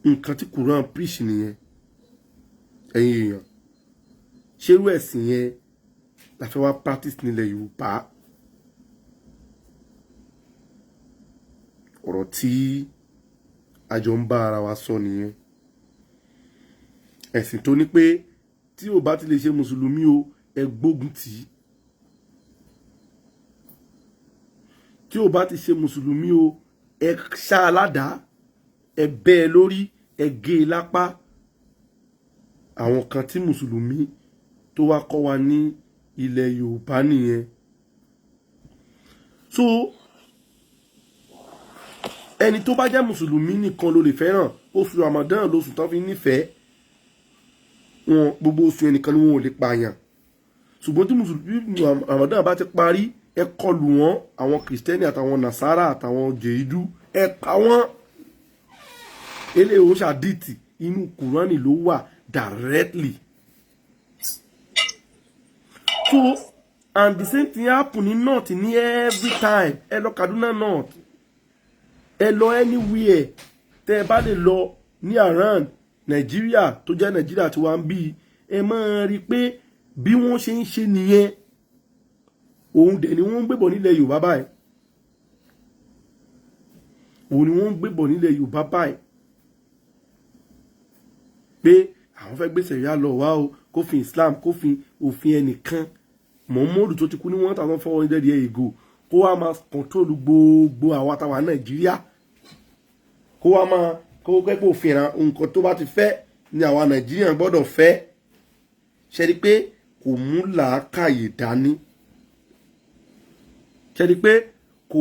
nǹkan tí Quran preach nìyẹn. Ẹ̀yin èèyàn ṣerú ẹ̀sìn yẹn la fẹ́ wá practice nílẹ̀ Yorùbá. Ọ̀rọ̀ tí àjọ ń bá ara wa sọ nìyẹn. Ẹ̀sìn tó ní pé tí o bá ti lè ṣe Mùsùlùmí o ẹ gbógun tì. Tí o bá ti ṣe Mùsùlùmí o ẹ ṣá aládàá, ẹ bẹ́ ẹ lórí, ẹ gé e lápá. Àwọn kan tí Mùsùlùmí tó wá kọ́ wa ní ilẹ̀ Yorùbá nìyẹn. So ẹni tó bá jẹ́ Mùsùlùmí nìkan ló lè fẹ́ràn. Oṣù Ramadan lóṣù tán fi nífẹ̀ẹ́ wọn, gbogbo oṣù ẹnìkan ni wọn ò lè pààyàn. Ṣùgbọ́n tí Mùsùlùmí Ramadan bá ti parí ẹ kọlù wọn, àwọn Kìrìsìtẹ́nì àtàwọn Nàsárà àtàwọn Jèhídù ẹ pa wọ́n. Eléyìí ó ṣàdìtì inú Kùránì ló wà directly. So and the same thing happen in North ní every time. Ẹ lọ Kaduna North, ẹ lọ anywhere tẹ́ ẹ bá lè lọ ní around Nigeria tó jẹ́ Nigeria tí wà ń bí, ẹ máa rí pé bí wọ́n ṣe ń ṣe nìyẹn. Òun dẹ̀ ni wọ́n ń gbébọ̀ nílẹ̀ Yorùbá báyìí. Òun ni wọ́n ń gbébọ̀ nílẹ̀ Yorùbá báyìí. Pé àwọn fẹ́ gbé sẹ̀ríà lọ wá o, kófin Islam, kófin òfin ẹnìkan. Muhammadu tó ti kú ní 1400 years ago, kó wá máa control gbogbo àwa táwa Nàìjíríà. Kó wá máa kó gbẹ́pọ̀ òfin ra nǹkan tó bá ti fẹ́ ni àwa Nàìjíríà gbọ́dọ̀ fẹ́. Ṣé rí pé kò mú làákàyè dání. Ṣé rí pé kò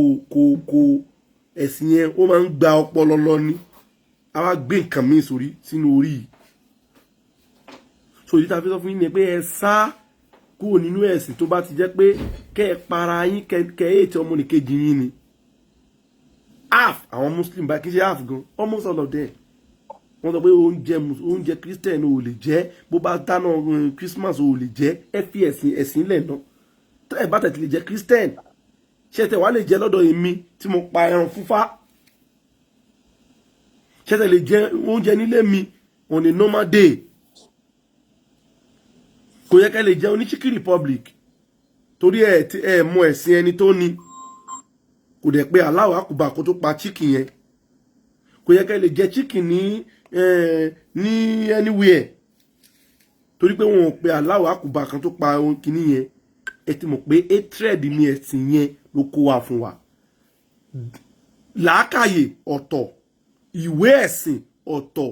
ẹ̀sìn yẹn ó máa ń gba ọpọlọ lọ ní. A wá gbé nǹkan míì sínú orí yìí. So yìí tá fi sọ fún yín ni pé ẹ sá kúrò nínú ẹ̀sìn tó bá ti jẹ́ pé kẹ́ ẹ para yín kẹ́ ẹ ètò ọmọnìkejì yín ni. Half àwọn Muslim bá kí ṣe half gan, almost all of them. Wọ́n sọ pé oúnjẹ Christian ò lè jẹ, bó bá dáná Christmas ò lè jẹ, ẹ fi ẹ̀sìn lẹ̀ náà. Tẹ́ ẹ bá tẹ̀ lè jẹ Christian, ṣé tẹ́ wá lè jẹ lọ́dọ̀ èmi tí mo pa ẹran fúnfá? Ṣé tẹ́ lè jẹ oúnjẹ nílé mi on a normal day? Kò yẹ kẹ́ lè jẹ ní Chicken Republic torí ẹ mọ ẹ̀sìn ẹni tó ní. Kò dẹ̀ pé Allahu Akbar kó tó pa chicken yẹn. Kò yẹ kẹ́ lè jẹ chicken ní anywhere torí pé wọn ò pe Allahu Akbar kan tó pa kíní yẹn. Ẹ ti mọ̀ pé hatred ni ẹ̀sìn yẹn ló kó wá fún wa. Làákàyè ọ̀tọ̀, ìwé ẹ̀sìn ọ̀tọ̀.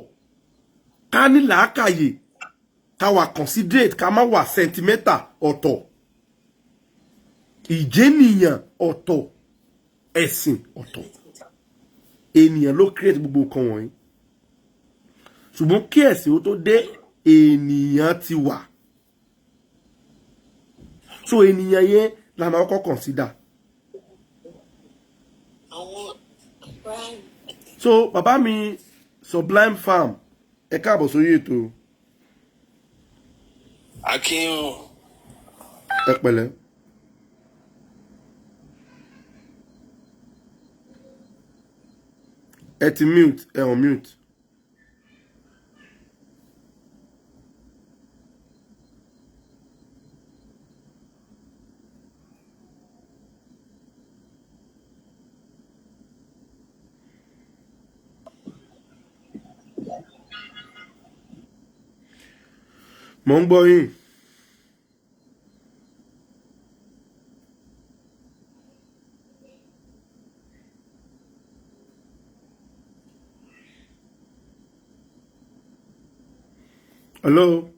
Ká ní làákàyè, ká wà considerate, ká má wà sentimental ọ̀tọ̀. Ìjẹ́nìyàn ọ̀tọ̀, ẹ̀sìn ọ̀tọ̀. Ènìyàn ló create gbogbo nǹkan wọ̀nyí. Ṣùgbọ́n kí ẹ̀sìn ó tó dé, ènìyàn ti wà. So ènìyàn yẹn la máa kọ́kọ́ consider. So bàbá mi Sublime Farm, ẹ káàbọ̀ sórí ètò. Akin. Ẹ pẹ̀lẹ́. Ẹ ti mute, ẹ on mute. Mo ń gbọ́ yín. Hello.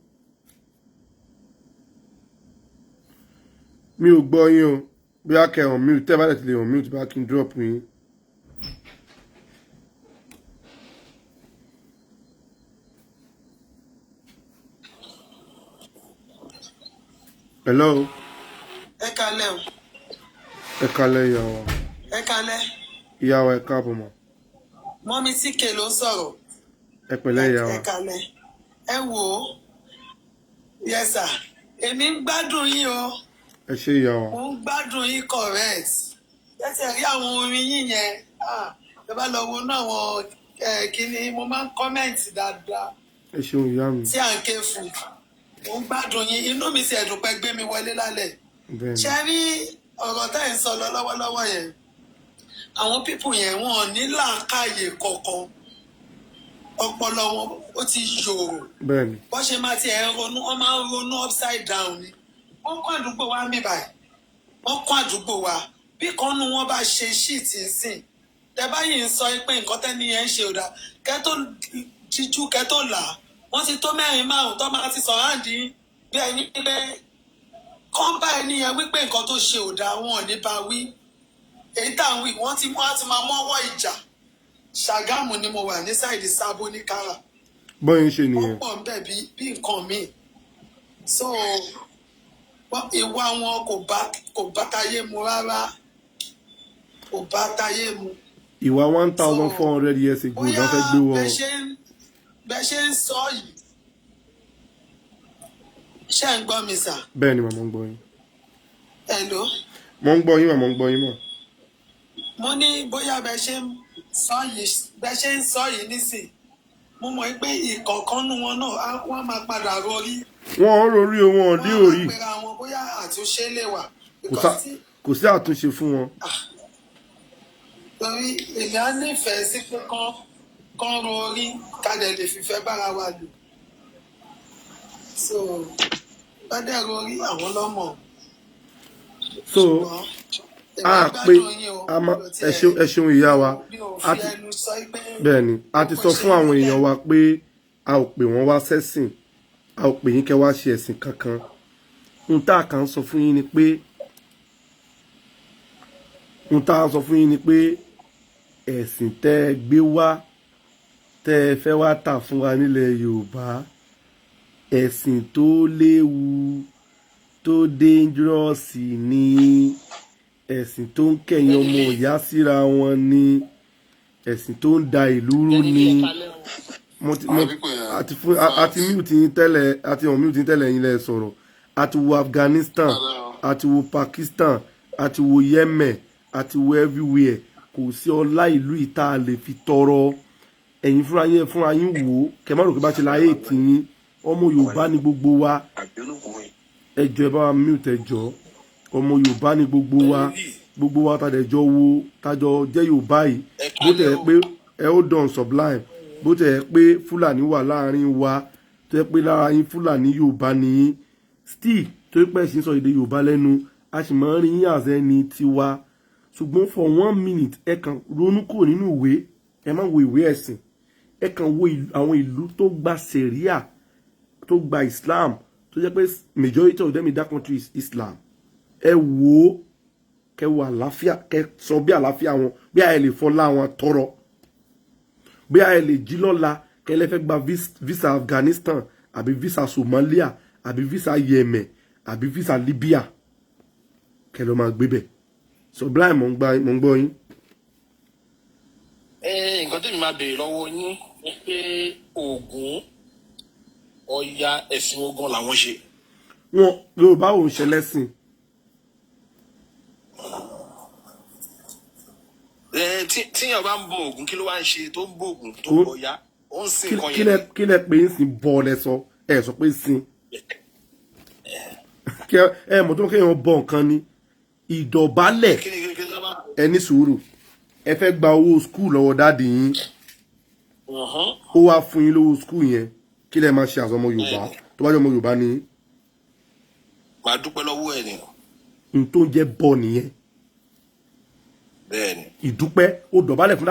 Mi ò gbọ́ yín o. Bí a kẹ́ on mute, tẹ́ bá lè ti lè on mute bá kí n drop yín. Hello. Ẹ kálẹ́ o. Ẹ kálẹ́ ìyàwó. Ẹ kálẹ́. Ìyàwó ẹ káàbọ̀ mọ́. Mọ́mí Tíkè ló ń sọ̀rọ̀. Ẹ pẹ̀lẹ́ ìyàwó. Ẹ kálẹ́. Ẹ wò ó. Yes sir. Èmi ń gbádùn yín o. Ẹ ṣé ìyàwó. Mo ń gbádùn yín correct. Ẹ ti rí àwọn orin yín yẹn. Ẹ bá lọ wo náà àwọn kíní mo máa ń kọ́mẹ̀ǹtì dáadáa. Ẹ ṣeun ìyá mi. Tí à ń ké fún. Mo ń gbádùn yín. Inú mi sì ẹ̀dùn pé gbé mi wọlé lálẹ́. Ṣé rí ọ̀rọ̀ tá ẹ̀ ń sọ lọ lọ́wọ́lọ́wọ́ yẹn? Àwọn pípù yẹn wọn ò ní làákàyè kọ̀ọ̀kan. Ọpọlọ wọn ó ti yòrò. Bẹ́ẹ̀ni. Wọ́n ṣe máa ti ẹ̀ ronú, wọ́n máa ń ronú upside down ni. Wọ́n kọ́ àdúgbò wa mí báyìí. Wọ́n kọ́ àdúgbò wa. Bí kan nu wọn bá ṣe ṣíìtì nsìn. Tẹ báyìí ń sọ pé nǹkan tẹ́ni yẹn ń ṣe òdà. Kẹ́ tó jíjú kẹ́ tó là. Wọ́n ti tó 4-5 tó máa ti sọ̀rọ̀ àdí bí ẹni pé kọ́ńbà ẹni yẹn wípé nǹkan tó ṣe òdà wọn ò ní bá wí. Èyí tá à ń wí wọ́n ti máa mọ́wọ́ ìjà. Ṣàgámù ni mo wà ní sáìdì Sábó ní Kára. Bọ́yìn ṣe nìyẹn. Wọ́n pọ̀ ń bẹ̀ bí nǹkan míì. So ìwà wọn kò bá tayé mu rárá. Kò bá tayé mu. Ìwà 1400 years ago ló fẹ́ gbé wọ. bẹ́ẹ̀ ṣe ń sọ yìí ṣé ń gbọ́ mi sà. bẹ́ẹ̀ ni màmá ń gbọ́ yín. hello. mo ń gbọ́ yín màmá ń gbọ́ yín mọ̀. mo ní bóyá bẹ́ẹ̀ ṣe ń sọ yìí nísìn mo mọ̀ pé ìkọ̀ọ̀kan nu wọn náà wọ́n máa padà rọrí. wọ́n rorí o wọn ò dé orí. wọ́n máa pera wọn bóyá àtúnṣe lè wà. kò sí àtúnṣe fún wọn. torí èmi á nífẹ̀ẹ́ sí pé kán rorí kálẹ̀ lè fìfẹ́ bára wa lò. so bá dẹ̀ rorí àwọn lọ́mọ. so pé ẹ ṣeun ìyá wa bẹ́ẹ̀ ni a ti sọ fún àwọn èèyàn wa pé a ò pè wọ́n wá sẹ́sìn a ò pè yín kẹ́ wá ṣe ẹ̀sìn kankan ohun tá a kàn sọ fún yín ni pé ẹ̀sìn tẹ́ ẹ gbé wá tẹ́ ẹ fẹ́ wá tà fún wa nílẹ̀ Yorùbá ẹ̀sìn tó léwu tó dangerous ni ẹ̀sìn tó ń kẹ̀yìn ọmọ ìyá síra wọn ni ẹ̀sìn tó ń da ìlú rú ni àti mute yín tẹ́lẹ̀ yín lẹ́ sọ̀rọ̀ àti wo Afghanistan àti wo Pakistan àti wo Yemen àti wo everywhere kò sí ọlá ìlú ìta lè fi tọrọ ẹ̀yin fúnra yín wò ó kẹ́ má rò pé bá ṣe láyé ìtìyín ọmọ Yorùbá ni gbogbo wa ẹjọ́ ẹ bá wa mute ẹjọ́ ọmọ Yorùbá ni gbogbo wa tàdẹjọ wo tàjọ jẹ́ Yorùbá yìí bó tẹ̀ ẹ́ pé ẹ ó dàn sublime bó tẹ̀ ẹ́ pé Fúlàní wà láàrin wa tó yẹ pé lára yín Fúlàní Yorùbá nìyí still tó yẹ pé ẹ̀sìn sọ èdè Yorùbá lẹ́nu a sì máa ń rí yín àzẹ́ ni tiwa ṣùgbọ́n for 1 minute ẹ kàn ronú kúrò nínú ìwé ẹ má wo ìwé ẹ̀sìn ẹ kàn wo àwọn ìlú tó gba Sharia tó gba Islam tó jẹ́ pé majority of them in that country is Islam ẹ wò ó kẹ wo àlàáfíà kẹ sọ bí àlàáfíà wọn bí a lè fọlá wọn tọrọ bí a lè jí lọ́la kẹ lè fẹ́ gba visa Afghanistan àbí visa Somalia àbí visa Yemen àbí visa Libya kẹ lọ máa gbé bẹ̀ sublime mo ń gbọ́ yín. nǹkan tí mi máa béèrè lọ́wọ́ yín ni pé Ògún Ọya ẹ̀sìn ogun làwọn ṣe. wọn Yorùbá ò ń ṣe lẹ́sìn. tíyàn bá ń bọ Ògún kí ló wá ń ṣe tó ń bọ Ògún tó ń bọ Ọya ó ń sìn kan yẹn. kí lẹ pé ń sìn bọ lẹ sọ ẹ sọ pé sìn ẹ mọ̀ tó kéèyàn bọ nǹkan ni ìdọ̀bálẹ̀ ẹ ní sùúrù ẹ fẹ́ gba owó skul lọ́wọ́ dáàdì yín ó wá fún yín lówó skul yẹn kí lẹ máa ṣe àṣọ ọmọ Yorùbá tó bá jẹ́ ọmọ Yorùbá ni. màá dúpẹ́ lọ́wọ́ ẹ̀ ni. n tó ń jẹ́ bọ̀ nìyẹn. bẹ́ẹ̀ni. ìdúpẹ́ ó dọ̀bálẹ̀ fún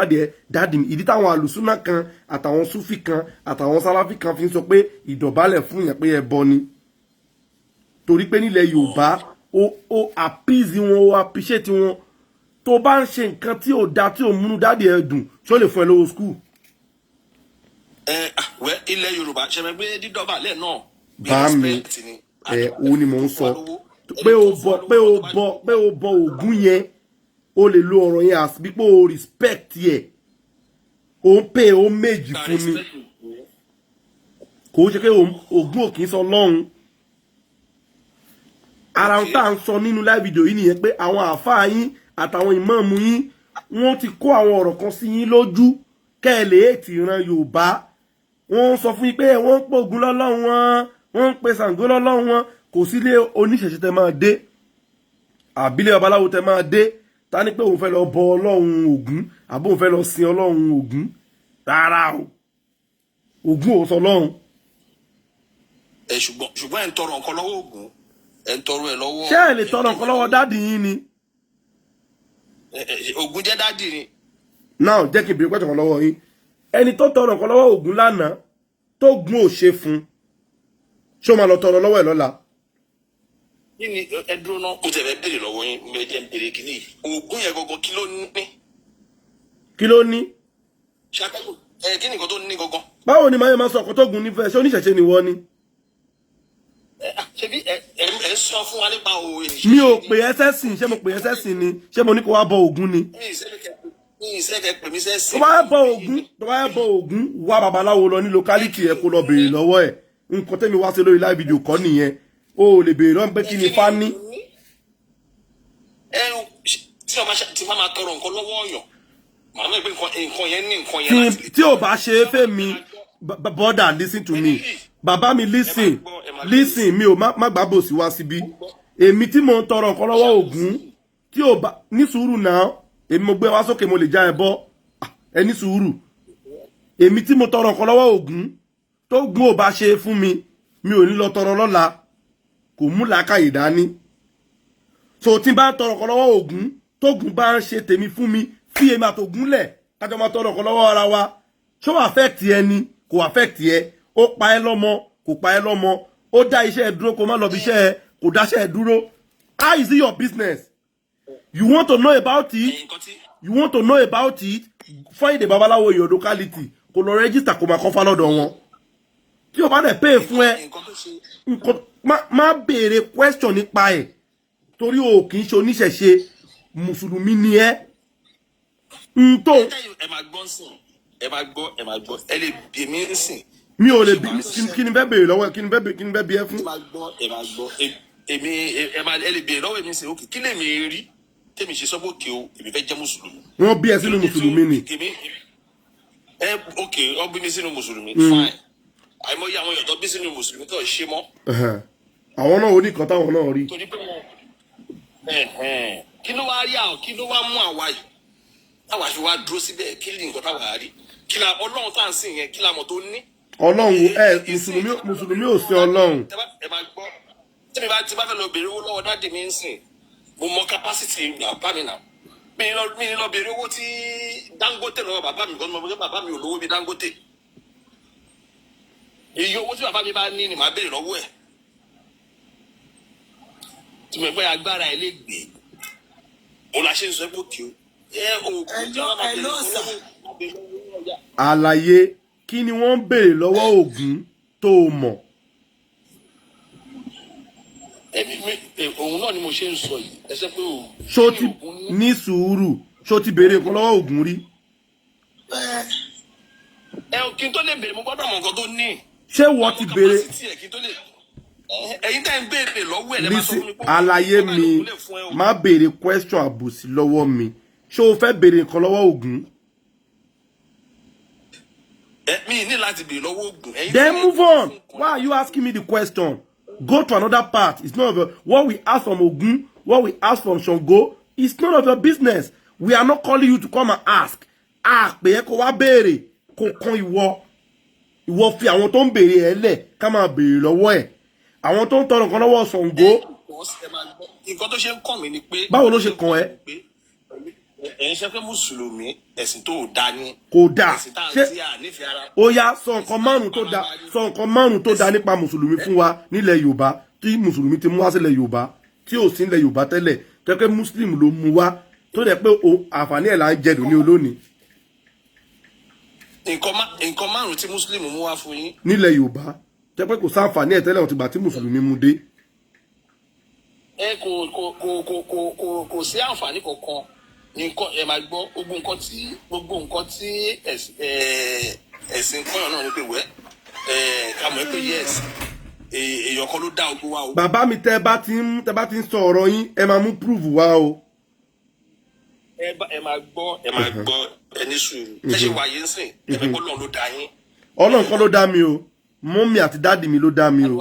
dáàdì mi ìdí táwọn àlùsúnà kan àtàwọn súfì kan àtàwọn sáláfì kan fi ń sọ pé ìdọ̀bálẹ̀ fún yẹn pé ẹ bọ ni torí pé nílẹ̀ Yorùbá ó appease wọn ó appreciate wọn tó bá ń ṣe nǹkan tí ò da tí ò múnú dáàdì ẹ dùn tí ó lè fún ẹ lówó skul. wẹ́ ilẹ̀ Yorùbá ṣe mẹ́ pé dídọ̀bálẹ̀ náà bá mi òun ni mò ń sọ pé o bọ Ògún yẹn o lè lo ọ̀rọ̀ yẹn as bí pé o respect yẹ o ń pè o méjì fún ni kò ṣe pé Ògún ò kì í sọ lọ́hùn ara ń tà ń sọ nínú live video yìí nìyẹn pé àwọn àáfàá yín àtàwọn ìmáàmù yín wọ́n ti kó àwọn ọ̀rọ̀ kan sí yín lójú kẹ́ ẹ lè ètì ìran Yorùbá wọ́n sọ fún yín pé wọ́n ń pè Ògún lọ́lọ́run wọ́n ń pè Ṣàngó lọ́lọ́run wọn kò sílé oníṣẹ̀ṣe tẹ máa dé àbílẹ̀ babaláwo tẹ máa dé ta ni pé òun fẹ́ lọ bọ Ọlọ́run Ògún àbí òun fẹ́ lọ sin Ọlọ́run Ògún rárá o Ògún ò sọ Ọlọ́run. ṣùgbọ́n ẹ̀ ń tọrọ nǹkan lọ́wọ́ Ògún ẹ̀ ń tọrọ ẹ̀ lọ́wọ́. ṣé ẹ lè tọrọ nǹkan lọ́wọ́ dáàdì yín ni. Ògún jẹ́ dáàdì ni. náà jẹ́ kí n bèrè pẹ́tọ̀ kan lọ́wọ́ yín ẹni tó tọrọ nǹkan lọ́wọ́ Ògún lánàá tó gún ò ṣe fún ṣé o máa lọ tọrọ lọ́wọ́ ẹ̀ lọ́la. kí ni ẹ dúró náà kó tẹ̀ fẹ́ béèrè lọ́wọ́ yín méjì ń béèrè kí ni Ògún yẹn gangan kí ló ní. kí ló ní. ṣàkóso kí ni nǹkan tó ní gangan. báwo ni máa sọ ọkọ tó gùn nífẹ̀ẹ́ ṣé oníṣẹ̀ṣe ni wọ́n ni. ṣebí ẹ sọ fún wa nípa òwe. mi ò pè ẹ́ sẹ́sìn ṣé mo pè ẹ́ sẹ́sìn ni ṣé mo ní kó wá bọ Ògún ni. tó bá bọ Ògún wá babaláwo lọ ní locality ẹ kó lọ béèrè lọ́wọ́ ẹ̀ nǹkan tẹ́mi wá sí lórí live video kọ́ nìyẹn o lè béèrè lọ́wọ́ pé kí ni Ifá ní. tí wọ́n máa tọrọ nǹkan lọ́wọ́ ọ̀yàn màá mọ̀ pé nǹkan yẹn ní nǹkan yẹn láti lè. tí ò bá ṣe é fẹ́ mi brother listen to me bàbá mi listen mi ò má gbàgbọ́ sí wá síbí èmi tí mo ń tọrọ nǹkan lọ́wọ́ Ògún tí ò bá ní sùúrù náà èmi mo gbé wá sókè mo lè já ẹ bọ́ ẹ ní sùúrù èmi tí mo tọrọ nǹkan lọ́wọ́ Ògún tó gún ò bá ṣe fún mi ò ní lọ tọrọ lọ́la kò mú làákàyè dání so tí n bá tọrọ nǹkan lọ́wọ́ Ògún tó gún bá ń ṣe tèmi fún mi fi èmi àtògún lẹ̀ kájọ máa tọrọ nǹkan lọ́wọ́ ara wa ṣó affect ẹ ni kò affect ẹ ó pa ẹ lọ́mọ kò pa ẹ lọ́mọ ó dá iṣẹ́ ẹ dúró kó má lọ bí iṣẹ́ ẹ kò dáṣẹ́ ẹ dúró how is it your business you want to know about it find the babaláwo in your locality kó lọ register kó máa kọ́fà lọ́dọ̀ wọn tí o bá dẹ̀ pay fún ẹ má béèrè question nípa ẹ̀ torí o kì í ṣe oníṣẹ̀ṣe mùsùlùmí ni ẹ́ tó. ẹ máa gbọ́ sìn ẹ máa gbọ́ ẹ lè bí mi ń sìn. mi ò lè bí kí ni bẹ́ẹ̀ béèrè lọ́wọ́ ẹ kí ni bẹ́ẹ̀ bí ẹ fún. ẹ máa gbọ́ èmi ẹ lè béèrè lọ́wọ́ èmi sìn òkè kí lèmi rí tèmi ṣe sọ́bù òkè o èmi fẹ́ jẹ́ mùsùlùmí. wọ́n bí ẹ sínú mùsùlùmí ni. òkè wọ́n bí mi sínú mùsùlùmí fine àìmọye àwọn èèyàn tó bí sínú mùsùlùmí tó ṣe mọ́. àwọn náà oníkan táwọn náà rí. torí pé kí ló wá rí àwọn kí ló wá mú àwa yìí táwa fi wá dúró síbẹ̀ kí ni nǹkan táwa rí kí la ọlọ́run tá à ń sìn yẹn kí la mọ̀ tó ní. ọlọ́run mùsùlùmí ò sí ọlọ́run. ẹ máa gbọ́ tí mi bá fẹ́ lọ béèrè owó lọ́wọ́ dáàdì mi ń sìn mo mọ capacity bàbá mi náà mi ní lọ béèrè owó tí Dangote lọ́wọ́ bàbá mi gbọ́dọ̀ mọ̀ pé bàbá mi ò lówó bí Dangote iye owó tí bàbá mi bá ní ni màá béèrè lọ́wọ́ ẹ̀ tí mo gbé agbára ẹ lè gbé mo la ṣe ń sọ pé kí o àlàyé kí ni wọ́n ń béèrè lọ́wọ́ Ògún tó o mọ̀. òun náà ni mo ṣe ń sọ yìí ẹsẹ pé o. ṣó ti ní sùúrù ṣó ti béèrè nǹkan lọ́wọ́ Ògún rí. kí n tó lè béèrè mo gbọ́dọ̀ mọ̀ nǹkan tó ní. ṣé wọ́n ti béèrè. ẹ̀yin tẹ́ ń béèrè lọ́wọ́ ẹ̀ lẹ́ máa sọ fún mi pé. àlàyé mi má béèrè question àbòsí lọ́wọ́ mi ṣé o fẹ́ béèrè nǹkan lọ́wọ́ Ògún. mi ní láti béèrè lọ́wọ́ Ògún. Then move on. Why are you asking me the question? Go to another part. It's none of your, what we ask from Ògún, what we ask from Ṣàngó, it's none of your business. We are not calling you to come and ask. Pé ẹ kó wá béèrè kó kan ìwọ fi àwọn tó ń béèrè ẹ lẹ̀ ká máa béèrè lọ́wọ́ ẹ̀. Àwọn tó ń tọrọ nǹkan lọ́wọ́ Ṣàngó. Nǹkan tó ṣe ń kàn mí ni pé. Báwo ló ṣe kàn ẹ́? Ẹ̀yin ṣe pé Mùsùlùmí ẹ̀sìn tó dá ní. Kò dáa. Ṣé ó yá sọ nǹkan márùn-ún tó dáa nípa Mùsùlùmí fún wa nílẹ̀ Yorùbá tí Mùsùlùmí ti mú wá sílẹ̀ Yorùbá tí ò sí nílẹ̀ Yorùbá tẹ́lẹ̀ tó pé Muslim ló mú wá tó dẹ̀ pé àǹfààní ẹ̀ là ń jẹ dòní olónìí. Nǹkan márùn-ún tí Muslim mú wá fún yín. Nílẹ̀ Yorùbá tó pé kò sáǹfààní ẹ̀ tẹ́lẹ̀ ọ̀tìgbà tí Mùsùlùmí mú dé. Kò sí àǹfààní kankan. Nǹkan ẹ máa gbọ́ gbogbo nǹkan tí ẹ̀sìn kọ́yọ̀ náà ní pé wẹ́ ká mọ̀ pé yes èèyàn kan ló dá ogun wa o. Bàbá mi tẹ́ bá ti ń sọ ọ̀rọ̀ yín ẹ máa mú proof wá o. ẹ máa gbọ́ ẹni sùúrù ẹ ṣe wáyé ń sìn ẹ fẹ́ kọ́ Ọlọ́run ló dá yín. Ọlọ́run kan ló dá mi o mọ́mí àti dáàdì mi ló dá mi o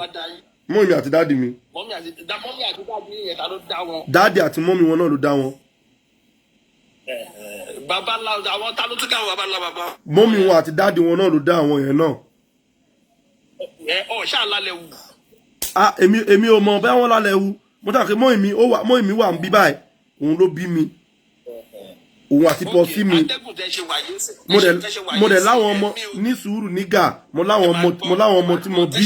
mọ́mí àti dáàdì mi. mọ́mí àti dáàdì yẹn ta ló dá wọn. dáàdì àti mọ́mí wọn náà ló dá wọn. Bàbá ńlá àwọn ta ló tún dáhùn bàbá ńlá bàbá. mọ́mí wọn àti dáàdì wọn náà ló dá àwọn yẹn náà. Ṣáà lálẹ́ wù. Èmi ò mọ̀ bẹ́ẹ̀ wọ́n lálẹ́ wù mo tà kí mọ́mí mi wà ń bí báyìí òun ló bí mi òun àti pọ̀ sí mi mo dẹ̀ láwọn ọmọ ní sùúrù nígà mo láwọn ọmọ tí mo bí.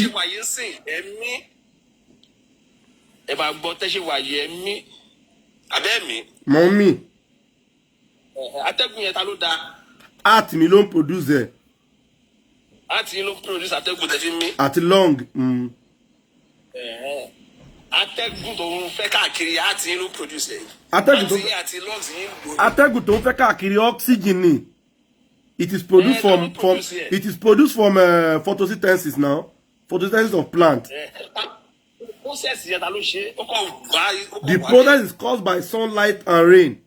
ẹ bá gbọ́ tẹ́ṣe wàyé ẹ̀mí abẹ́ mi. mọ́mí. Atẹ́gùn yẹn ta ló dá. Art mi ló ń produce ẹ̀. Art yín ló ń produce atẹ́gùn tẹ́ fi mí. Àti long. atẹ́gùn tó ń fẹ́ káàkiri àti inú produce atẹ́gùn tó ń fẹ́ káàkiri oxygen ni. It is produced from photosynthesis now. Photosynthesis of plant. The process is caused by sunlight and rain.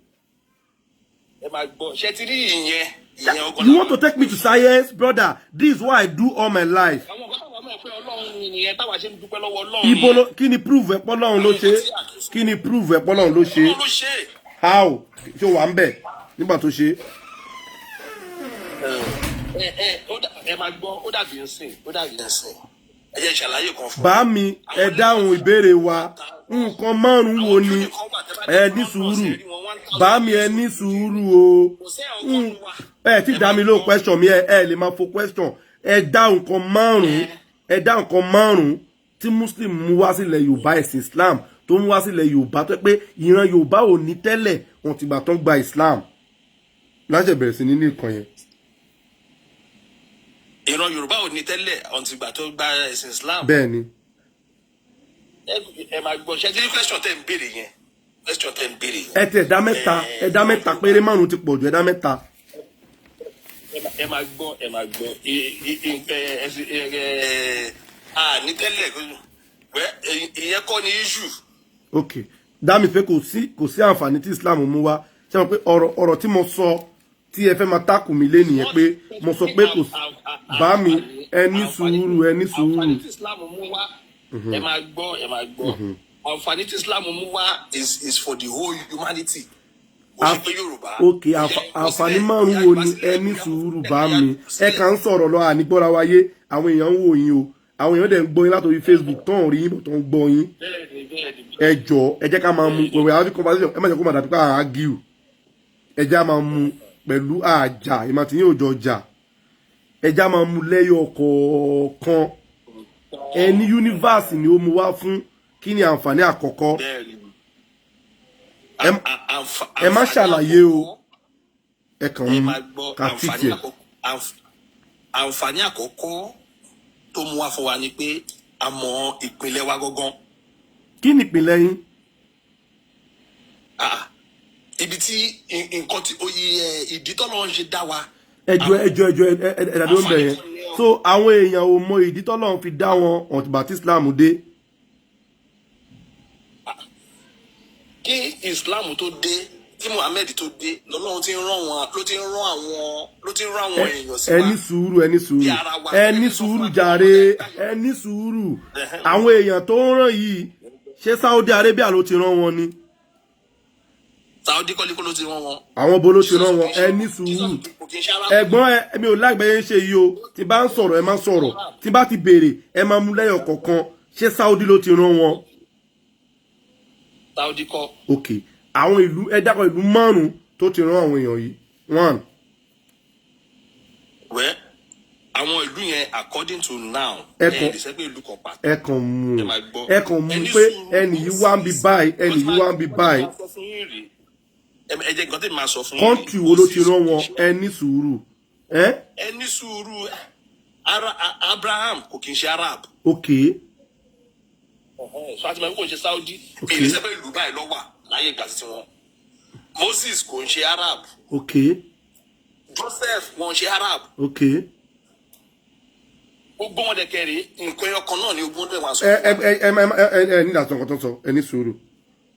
You want to take me to science, brother? This is what I do all my life. Kini prove ẹ pọ́lọ́run ló ṣe? Kini prove ẹ pọ́lọ́run ló ṣe? How? Ṣé o wà ń bẹ̀ nígbà tó ṣe? Bá mi ẹ dáhùn ìbéèrè wa. Nǹkan márùn-ún wo ni ẹ ní sùúrù? Bá mi ẹ ní sùúrù o. Ẹ ti dá mi lóhùn question mi ẹ lè máa fo question. Ẹ dá nǹkan márùn-ún. Ẹ dá nǹkan márùn-ún tí Muslim mú wá sílẹ̀ Yorùbá ẹ̀sìn Islam tó mú wá sílẹ̀ Yorùbá tó pé ìran Yorùbá ò ní tẹ́lẹ̀ wọn ti gbà tán gba Islam. Láṣẹ bẹ̀rẹ̀ sí ní nǹkan yẹn. Ìran Yorùbá ò ní tẹ́lẹ̀ wọn ti gbà tó gba ẹ̀sìn Islam. Bẹ́ẹ̀ni. Ẹ máa gbọ́ ṣe ní question tẹ́ ń béèrè yẹn. Question tẹ́ ń béèrè yẹn. Ẹ ti ẹ̀dá mẹ́ta péré márùn-ún ti pọ̀ jù ẹ̀dá mẹ́ta. Ẹ máa gbọ́ ní tẹ́lẹ̀ ìyẹn kọ́ ni issue. Okay, that means pé kò sí àǹfààní tí Islam mú wá. Ṣé mo pé ọ̀rọ̀ tí mo sọ tí ẹ fẹ́ máa tákù mi lé nìyẹn pé mo sọ pé kò bá mi ẹ ní sùúrù. Àǹfààní tí Islam mú wá ẹ máa gbọ́. Àǹfààní tí Islam mú wá is for the whole humanity. Okay, àǹfààní márùn-ún wo ni ẹ ní sùúrù bá mi? Ẹ kàn ń sọ̀rọ̀ lọ ànígbọ́ra wáyé àwọn èèyàn ń wò yín o. Àwọn èèyàn dẹ̀ ń gbọ́ yín látòrí Facebook tó ń rí yín tó ń gbọ́ yín. Ẹ jọ̀ọ́ ẹ jẹ́ ká máa mú pẹ̀lú àwọn conversation ẹ má jẹ́ kó máa dàbí pé argue. Ẹ jẹ́ á máa mú pẹ̀lú àjà ìmọ̀ tí yín ò jọ jà. Ẹ jẹ́ á máa mú lẹ́yọ̀ kọ̀ọ̀kan. Ẹni universe ni ó mú wá fún kí ni àǹfààní àkọ́kọ́. Ẹ má ṣàlàyé o. Ẹ kàn ń ka títì. Àǹfààní àkọ́kọ́ tó mú wá fún wa ni pé a mọ ìpínlẹ̀ wa gangan. Kí ni ìpínlẹ̀ yín? Ibi tí nǹkan tí ìdí tọ́lọ́ ń ṣe dá wa. Ẹjọ́ ẹ̀dàdó ń bẹ̀ yẹn. So àwọn èèyàn ò mọ ìdí tọ́lọ́ ń fi dá wọn ọ̀tìgbà tí Islam dé. Kí Islam tó dé tí Muhammad tó dé lọ́lọ́run ti ń rán àwọn èèyàn sí wa. Ẹ ní sùúrù jàre. Ẹ ní sùúrù. Àwọn èèyàn tó ń rán yìí ṣé Saudi Arabia ló ti rán wọn ni? Saudi kọ́líkọ́ ló ti rán wọn. Àwọn bo ló ti rán wọn? Ẹ ní sùúrù. Ẹ̀gbọ́n mi ò lágbẹ yẹn ṣe yìí o. Tí bá ń sọ̀rọ̀ ẹ má sọ̀rọ̀. Tí bá ti béèrè ẹ máa mú lẹ́yọ̀ kọ̀ọ̀kan. Ṣé Saudi ló ti rán wọn? Saudi kọ́. Okay. Àwọn ìlú ẹ dákọ̀ ìlú márùn-ún tó ti rán àwọn èèyàn yìí. 1. Well, àwọn ìlú yẹn according to now. Ẹ kàn mú pé ẹni yìí wá ń bí báyìí ẹni yìí wá ń bí báyìí. Ẹ jẹ́ nǹkan tí màá sọ fún yín. Country wo ló ti rán wọn? Ẹ ní sùúrù. Ẹ ní sùúrù. Abraham kò kí n ṣe Arab. Okay. So àti mọ̀ kò ń ṣe Saudi. Èyí sẹ́fẹ̀ ìlú báyìí lọ wà láyé ìgbà tí wọn. Moses kò ń ṣe Arab. Okay. Joseph wọn ń ṣe Arab. Okay. Gbogbo wọn dẹ̀ kẹ́rì nǹkan ẹyọ kan náà ni ogun dẹ̀ wá sọ. Ẹ ní ìdásọ̀ nǹkan tó sọ ẹ ní sùúrù.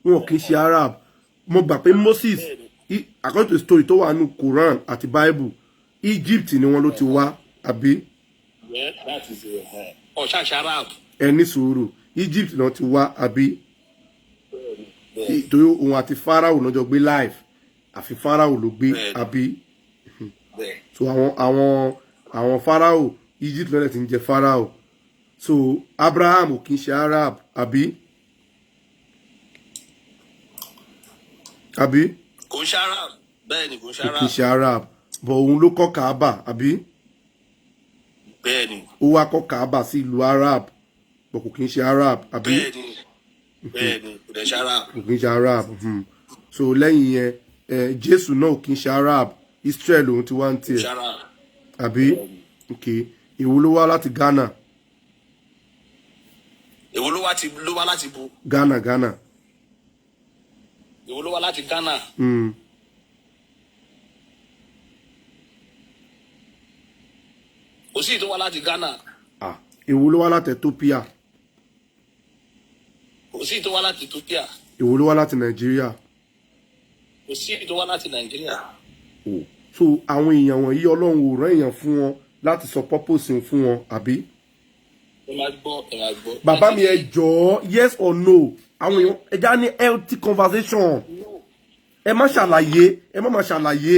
Wọn kì í ṣe Arab. Mo gbà pé Moses according to the story tó wà nínú Quran àti Bible Egypt ni wọn ló ti wá àbí. Ọ̀ṣàṣà Arab. Ẹ ní sùúrù. Egypt náà ti wá àbí. Torí òun àti Pharaoh lọ́jọ́ gbé life àfi Pharaoh ló gbé àbí. So àwọn Pharaoh Egypt lọ́dẹ̀ ti ń jẹ Pharaoh. So Abraham ò kí ń ṣe Arab àbí. Àbí. Kò ń ṣe Arab bẹ́ẹ̀ ni kò ń ṣe Arab. Kò kí ń ṣe Arab but òun ló kọ́ Kaaba àbí. Bẹ́ẹ̀ ni. Ó wá kọ́ Kaaba sí ìlú Arab but kò kí ń ṣe Arab àbí. Bẹ́ẹ̀ ni kò dẹ̀ ṣe Arab. Kò kí ń ṣe Arab. So lẹ́yìn yẹn Jésù náà ò kí ń ṣe Arab Israel òun ti wá ń tiẹ̀ àbí. Okay. Èwo ló wá láti Ghana? Èwo ló wá wá láti bo. Ghana. Èwo ló wá láti Ghana. Kò sí tó wá láti Ghana. Èwo ló wá láti Ethiopia. Kò sí tó wá láti Ethiopia. Èwo ló wá láti Nàìjíríà. Kò sí tó wá láti Nàìjíríà. So àwọn èèyàn wọ̀nyí Ọlọ́run ò rán èèyàn fún wọn láti sọ purpose fún wọn àbí. Ẹ máa gbọ́. Bàbá mi ẹ jọ̀ọ́ yes or no àwọn èèyàn ẹja ní healthy conversation ẹ má ṣàlàyé ẹ má ṣàlàyé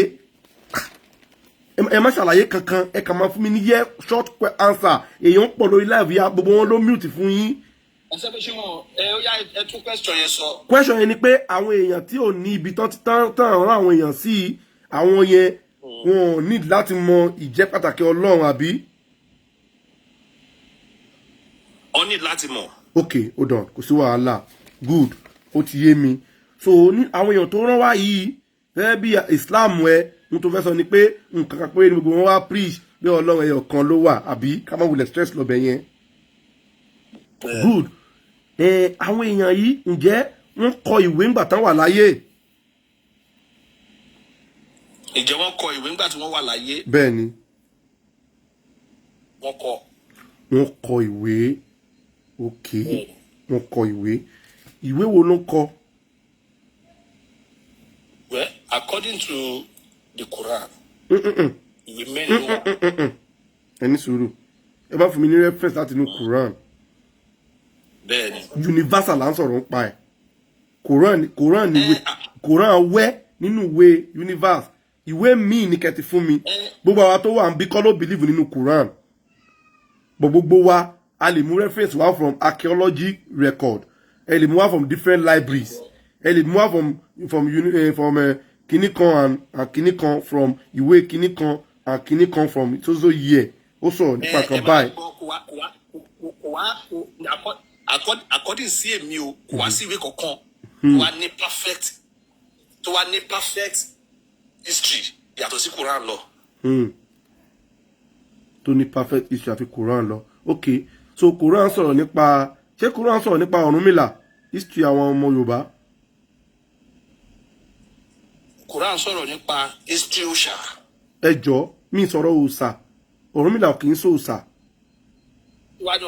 ẹ má ṣàlàyé kankan ẹ kàn máa fún mi ní yẹ short answer èèyàn pọ̀ lórí live ya gbogbo wọn ló mute fún yín. Ẹ sọ pé ṣé wọn ó yá ẹ tún question yẹn sọ. Question yẹn ni pé àwọn èèyàn tí ò ní ibi tán rán àwọn èèyàn sí àwọn yẹn wọn ò ní láti mọ ìjẹ́ pàtàkì Ọlọ́run àbí. Ó ní láti mọ̀. Okay, hold on, kò sí wàhálà good ó ti yé mi so ní àwọn èèyàn tó rán wá yìí gẹ́gẹ́ bí Islam n tó fẹ́ sọ ni pé nǹkan kan pé gbogbo wọn wá preach bí Ọlọ́run ẹyọ kan ló wà àbí ká má wulẹ̀ stress lọ́bẹ̀ yẹn good àwọn èèyàn yìí ǹjẹ́ wọ́n kọ ìwé ńgbà tán wà láyé. Ǹjẹ́ wọ́n kọ ìwé ńgbà tí wọ́n wà láyé. Bẹ́ẹ̀ ni. Wọ́n kọ ìwé okay wọ́n kọ ìwé wo ló kọ. Well, according to the Quran. Ìwé mẹ́rin ló wà. Ẹni sùúrù ẹ bá fún mi ní reference láti inú Quran. Bẹ́ẹ̀ni. Universal là ń sọ̀rọ̀ ń pa ẹ̀. Quran wẹ́ nínú ìwé universe ìwé míì ní kẹ́tì fún mi gbogbo àwa tó wà ń bí kọ́ ló believe nínú Quran but gbogbo wa a lè mú reference wá from archaeology record ẹ lè mú wá from different libraries ẹ lè mú wá from kinní kan and kinní kan from ìwé kinní kan and kinní kan from so year ó sọ̀rọ̀ nípa kan báyìí. According sí èmi o kò wá sí ìwé kankan tó wá ní perfect history yàtọ̀ sí Quran lọ. Tó ní perfect history àfi Quran lọ okay so Quran sọ̀rọ̀ nípa ṣé Quran sọ̀rọ̀ nípa Ọ̀rúnmìlà history àwọn ọmọ Yorùbá. Quran sọ̀rọ̀ nípa history òòṣà. Ẹ jọ̀ọ́ mi sọ̀rọ̀ òòṣà Ọ̀rúnmìlà kì í sọ òòṣà. Iwájú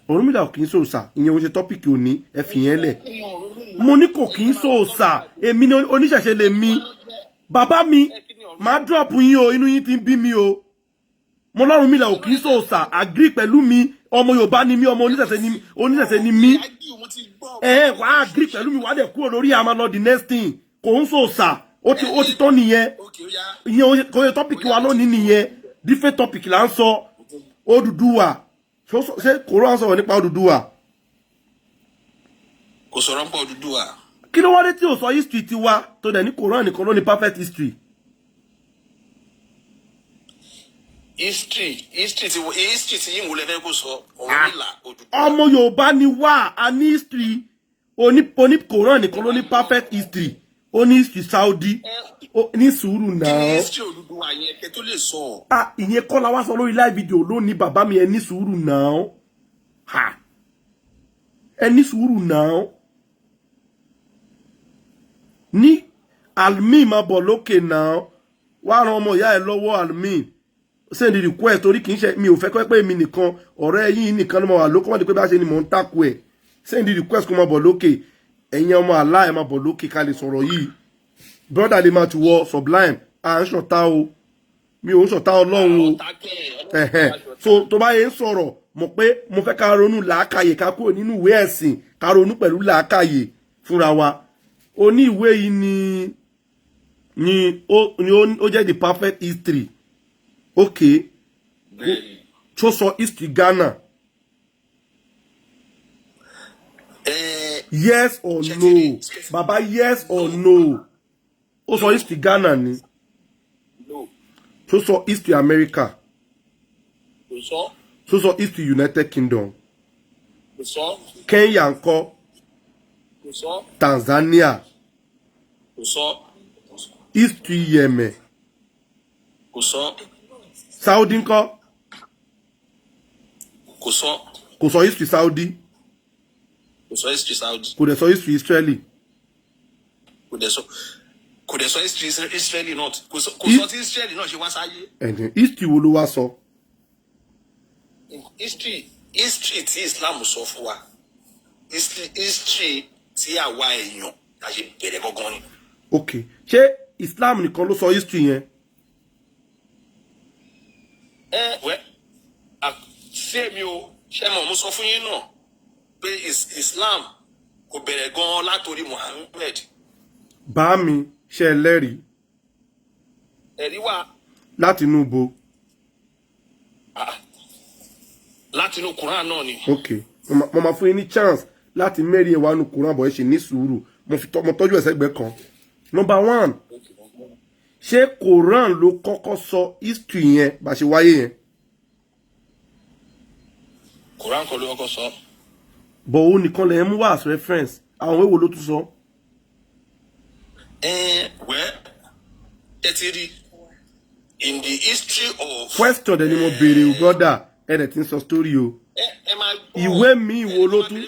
Ọ̀rúnmìlà kì í sọ òòṣà ìyẹn ò ṣe tọ́pìkì òní ẹ fi yẹn lẹ̀. Mo ní kò kì í sọ òòṣà èmi ni oníṣẹ̀ṣe lè mi bàbá mi máa drop yín o inú yín ti ń bí mi o. Mo l'Ọ̀rúnmìlà ò kì í sọ òòṣà agree pẹ̀lú mi ọmọ Yorùbá ni mi ọmọ oníṣẹ̀ṣe ni mi. Wà á agree pẹ̀lú mi wà á dẹ̀ kúrò lórí àmà lọ the next thing kò ń sọ òòṣà ó ti tọ́ nìyẹn ìyẹn kò yẹ tọ́pìkì wa lónìí nìyẹn different topic là ń sọ Odùduwà ṣé Quran sọ̀rọ̀ nípa Odùduwà. Kò sọ̀rọ̀ nípa Odùduwà. Kí ló wá dé tí o sọ history tiwa tó dẹ̀ ní Quran nìkan ló ní perfect history. History ti yín wò lẹ́fẹ̀ẹ́ kó sọ Ọ̀rúnmìlà Odùduwà. Ọmọ Yorùbá ni wá a ní history oní Quran nìkan ló ní perfect history ó ní history Saudi ní sùúrù náà. Kí ni history Odùduwà yẹn kẹ́ tó lè sọ. Ìyẹn kọ́ la wá sọ lórí live video lónìí bàbá mi ẹ ní sùúrù náà ẹ ní sùúrù náà ní almi máa bọ̀ lókè náà wá ran ọmọ ìyá ẹ lọ́wọ́ almi send request torí kì í ṣe mi ò fẹ́ pé mi nìkan ọ̀rẹ́ yín nìkan ló máa wà lókè wọ́n di pé bá ṣe ni mò ń takò ẹ̀ send request kó máa bọ̀ lókè ẹ̀yin ọmọ àlá ẹ̀ máa bọ̀ lókè ká lè sọ̀rọ̀ yìí brother lè máa ti wọ sublime à ń ṣọ̀tá o mi ò ń ṣọ̀tá Ọlọ́run o so tó bá yẹ ń sọ̀rọ̀ mọ̀ pé mo fẹ́ ká ronú làákàyè ká kúrò nínú ìwé ẹ̀sìn ká ronú pẹ̀lú làákàyè fúnra wa oní ìwé yìí ó jẹ́ the perfect history okay tó sọ history Ghana yes or no baba yes or no ó sọ history Ghana ni tó sọ history America tó sọ history United Kingdom Kenya ńkọ́ Tanzania history Yemen Saudi ńkọ́ kò sọ history Saudi Kò sọ history Saudi. Kò dẹ̀ sọ history Israeli. Kò dẹ̀ sọ history Israeli not. Kò sọ tí Israeli náà ṣe wá sáyé. Ẹ̀hìn history wo ló wá sọ? History tí Islam sọ fún wa. History tí àwa èèyàn la ṣe bẹ̀rẹ̀ gangan ni. Okay. Ṣé Islam nìkan ló sọ history yẹn? Ṣé mi ò ṣe mọ̀ mo sọ fún yín náà pé Islam kò bẹ̀rẹ̀ gan-an látòrí Muhammad. Bá mi ṣe ẹlẹ́rìí. Ẹ̀rí wà. Láti inú bo. Láti inú Quran náà ni. Okay. Mo máa fún yín ní chance láti mẹ́rin ẹ̀wà nínú Quran bọ̀ ẹ ṣe ní sùúrù. Mo tọ́jú ẹ̀sẹ̀gbẹ́ kan. Number 1. Ṣé Quran ló kọ́kọ́ sọ history yẹn bá ṣe wáyé yẹn? Quran kọ́ ló kọ́kọ́ sọ. Bọ̀ òun nìkan lè mú wá as reference. Àwọn èwo ló tún sọ? Ẹ ti rí in the history of. Question dẹ̀ ni mo béèrè o brother ẹ̀rẹ̀ tí ń sọ story o. Ìwé mi wo ló tún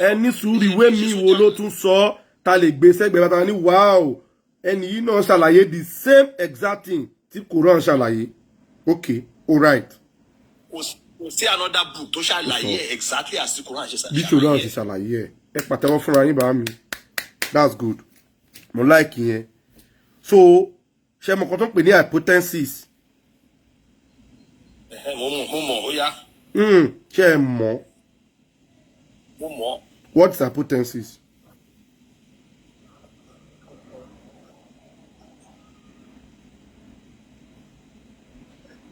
ẹni sùúrù ìwé mi wo ló tún sọ ta lè gbé sẹ́gbẹ̀ẹ́ bàtà ní wow ẹni yìí náà ṣàlàyé the same exact thing tí Quran ṣàlàyé. Okay, alright. Kò sí another book tó ṣàlàyé exactly as the Quran ṣe ṣàlàyé. Bí Quran ṣe ṣàlàyé ẹ̀ ẹ pàtẹ́wọ́ fúnra yín bá mi. That's good. Mo like yẹn. So ṣe mo kàn tó ń pè ní hypothesis. Mo mọ̀ ó yá. Ṣe ẹ mọ̀. Mo mọ̀. What's hypothesis?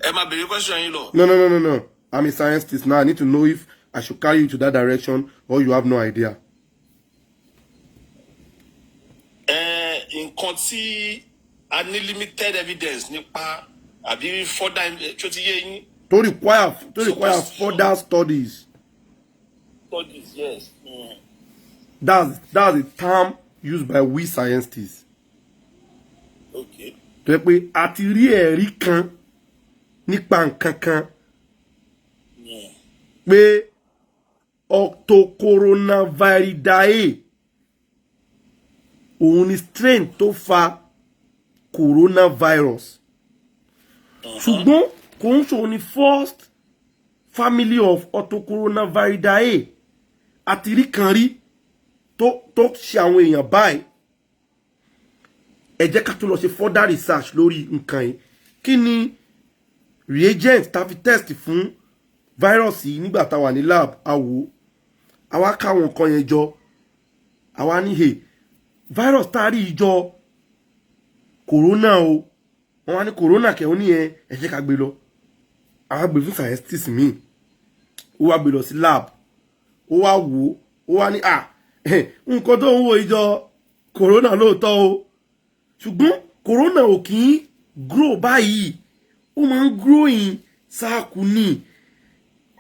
Ẹ máa béèrè question yín lọ. No. I'm a scientist now. I need to know if I should carry you to that direction or you have no idea. Nǹkan tí a ní limited evidence nípa àbí further tó ti yé yín. To require further studies. Studies, yes. That's a term used by we scientists. Okay. Tó yẹ pé a ti rí ẹ̀rí kan nípa nǹkan kan pé Octocoronavirus òun ni strain tó fa coronavirus. Ṣùgbọ́n kò ń ṣòwò ní first family of Octocoronavirus àti rí kan rí tó ṣe àwọn èèyàn báyìí. Ẹ jẹ́ ká tó lọ ṣe further research lórí nǹkan yìí. Kí ni reagent tá fi test fún virus yìí nígbà tá wà ní lab àwò àwa káwọn nǹkan yẹn jọ àwa ní virus tá rí ìjọ corona o wọ́n wá ní corona kẹ́ ó ní ẹ jẹ́ ká gbé lọ àwa gbé fún scientist mi ó wá gbé lọ sí lab ó wá wò ó wá ní nǹkan tó ń wo ìjọ corona lóòótọ́ o ṣùgbọ́n corona ò kì í grow báyìí ó máa ń grow in sáàkù ní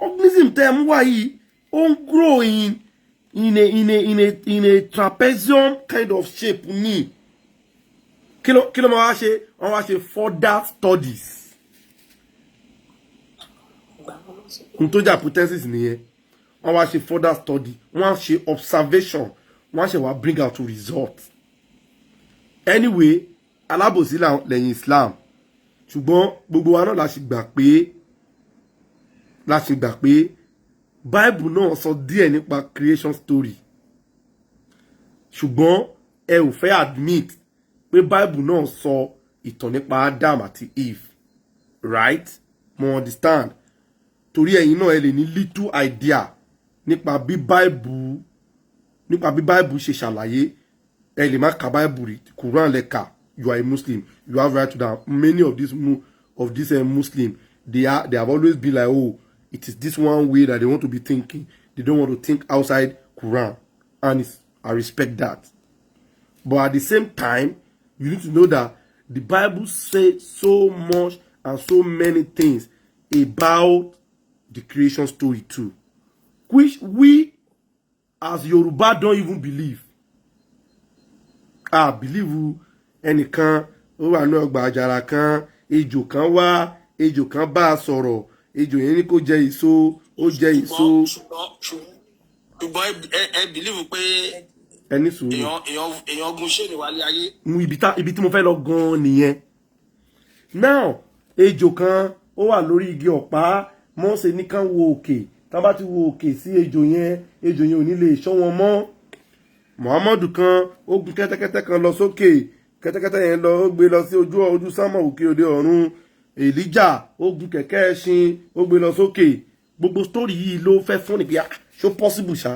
organism tẹ́ mú wá yìí ó ń grow in a trapezium kind of shape ní kí ló máa wá ṣe wọ́n wá ṣe further studies n tó jà hypothesis nìyẹn wọ́n wá ṣe further study wọ́n á ṣe observation wọ́n á ṣe wá bring out result anyway alábòsí lẹ́yìn Islam ṣùgbọ́n gbogbo wa náà la ṣì gbà pé Bible náà sọ díẹ̀ nípa creation story ṣùgbọ́n ẹ ò fẹ́ admit pé Bible náà sọ ìtàn nípa Adam àti Eve right mo understand torí ẹ̀yin náà ẹ lè ní little idea nípa bí Bible ṣe ṣàlàyé ẹ lè má ka Bible rí Quran lẹ kà you are a Muslim you have right to that many of these Muslim they have always been like oh it is this one way that they want to be thinking they don't want to think outside Quran and I respect that but at the same time you need to know that the Bible says so much and so many things about the creation story too which we as Yoruba don't even believe believe ẹnìkan ó wà ní ọgbà àjàrà kan ejò kan wá ejò kan bá a sọ̀rọ̀ ejò yẹn ní kó jẹ èso ó jẹ èso. ṣùgbọ́n ẹ believe pé ẹni sùúrù èèyàn gun ṣé ni wálé ayé. ibi tí mo fẹ́ lọ gan nìyẹn. Now ejò kan ó wà lórí igi ọ̀pá Mósè ní kán wo òkè tá bá ti wo òkè sí ejò yẹn ò ní lè ṣọ́ wọn mọ́. Muhammadu kan ó gun kẹ́tẹ́kẹ́tẹ́ kan lọ sókè kẹ́tẹ́kẹ́tẹ́ yẹn lọ ó gbé lọ sí ojú sánmọ̀ òkè òde ọ̀run. Èlíjà ó gun kẹ̀kẹ́ ẹṣin ó gbé lọ sókè. Gbogbo story yìí ló fẹ́ fún ni pé ṣó possible ṣá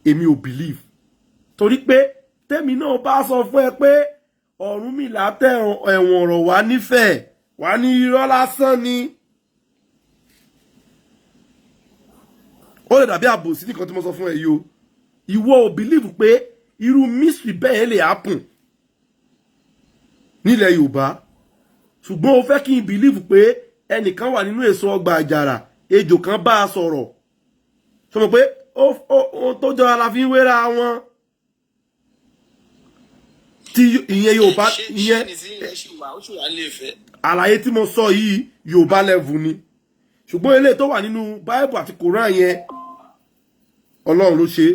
èmi ò believe torí pé tèmi náà bá sọ fún ẹ pé Ọ̀rúnmìlà tẹ ẹ̀wọ̀n ọ̀rọ̀ wá nífẹ̀ẹ́ wá ní irọ́ lásán ni. Ó lè dàbí àbòsí nìkan tí mo sọ fún ẹ yìí o ìwọ ò believe pé irú mystery bẹ́ẹ̀ lè happen nílẹ̀ Yorùbá ṣùgbọ́n o fẹ́ kí n believe pé ẹnìkan wà nínú èso ọgbà àjàrà ejò kan bá a sọ̀rọ̀ sọ mọ̀ pé ó tó jọ ara fi ń wéra wọn tí ìyẹn Yorùbá ìyẹn àlàyé tí mo sọ yìí Yorùbá level ni ṣùgbọ́n eléyìí tó wà nínú Bible àti Quran yẹn Ọlọ́run ló ṣe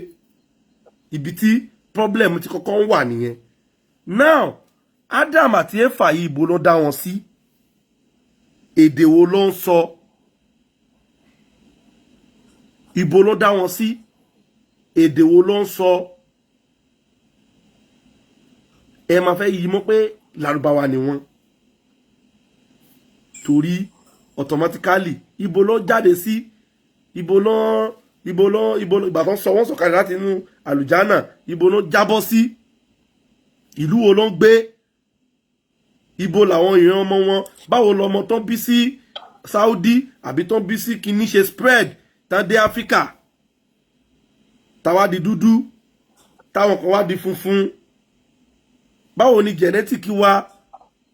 ibi tí problem ti kọ́kọ́ ń wà nìyẹn. Now Adam àti Éfà yìí ibo ló dá wọn sí èdè wo ló ń sọ ibo ló dá wọn sí èdè wo ló ń sọ ẹ máa fẹ́ yí mọ́ pé Lárúbáwá ni wọ́n torí automatically ibo ló jáde sí ibo ló ìgbà tó sọ wọ́n sọ̀kalẹ̀ láti inú àlùjánà ibo ló jábọ́ sí ìlú wo ló ń gbé ibo làwọn ìran ọmọ wọn báwo lọmọ tán bí sí Saudi àbí tán bí sí kìíní ṣe spread tán dé Áfíríkà táwa di dúdú táwọn kan wá di funfun báwo ni genetic wa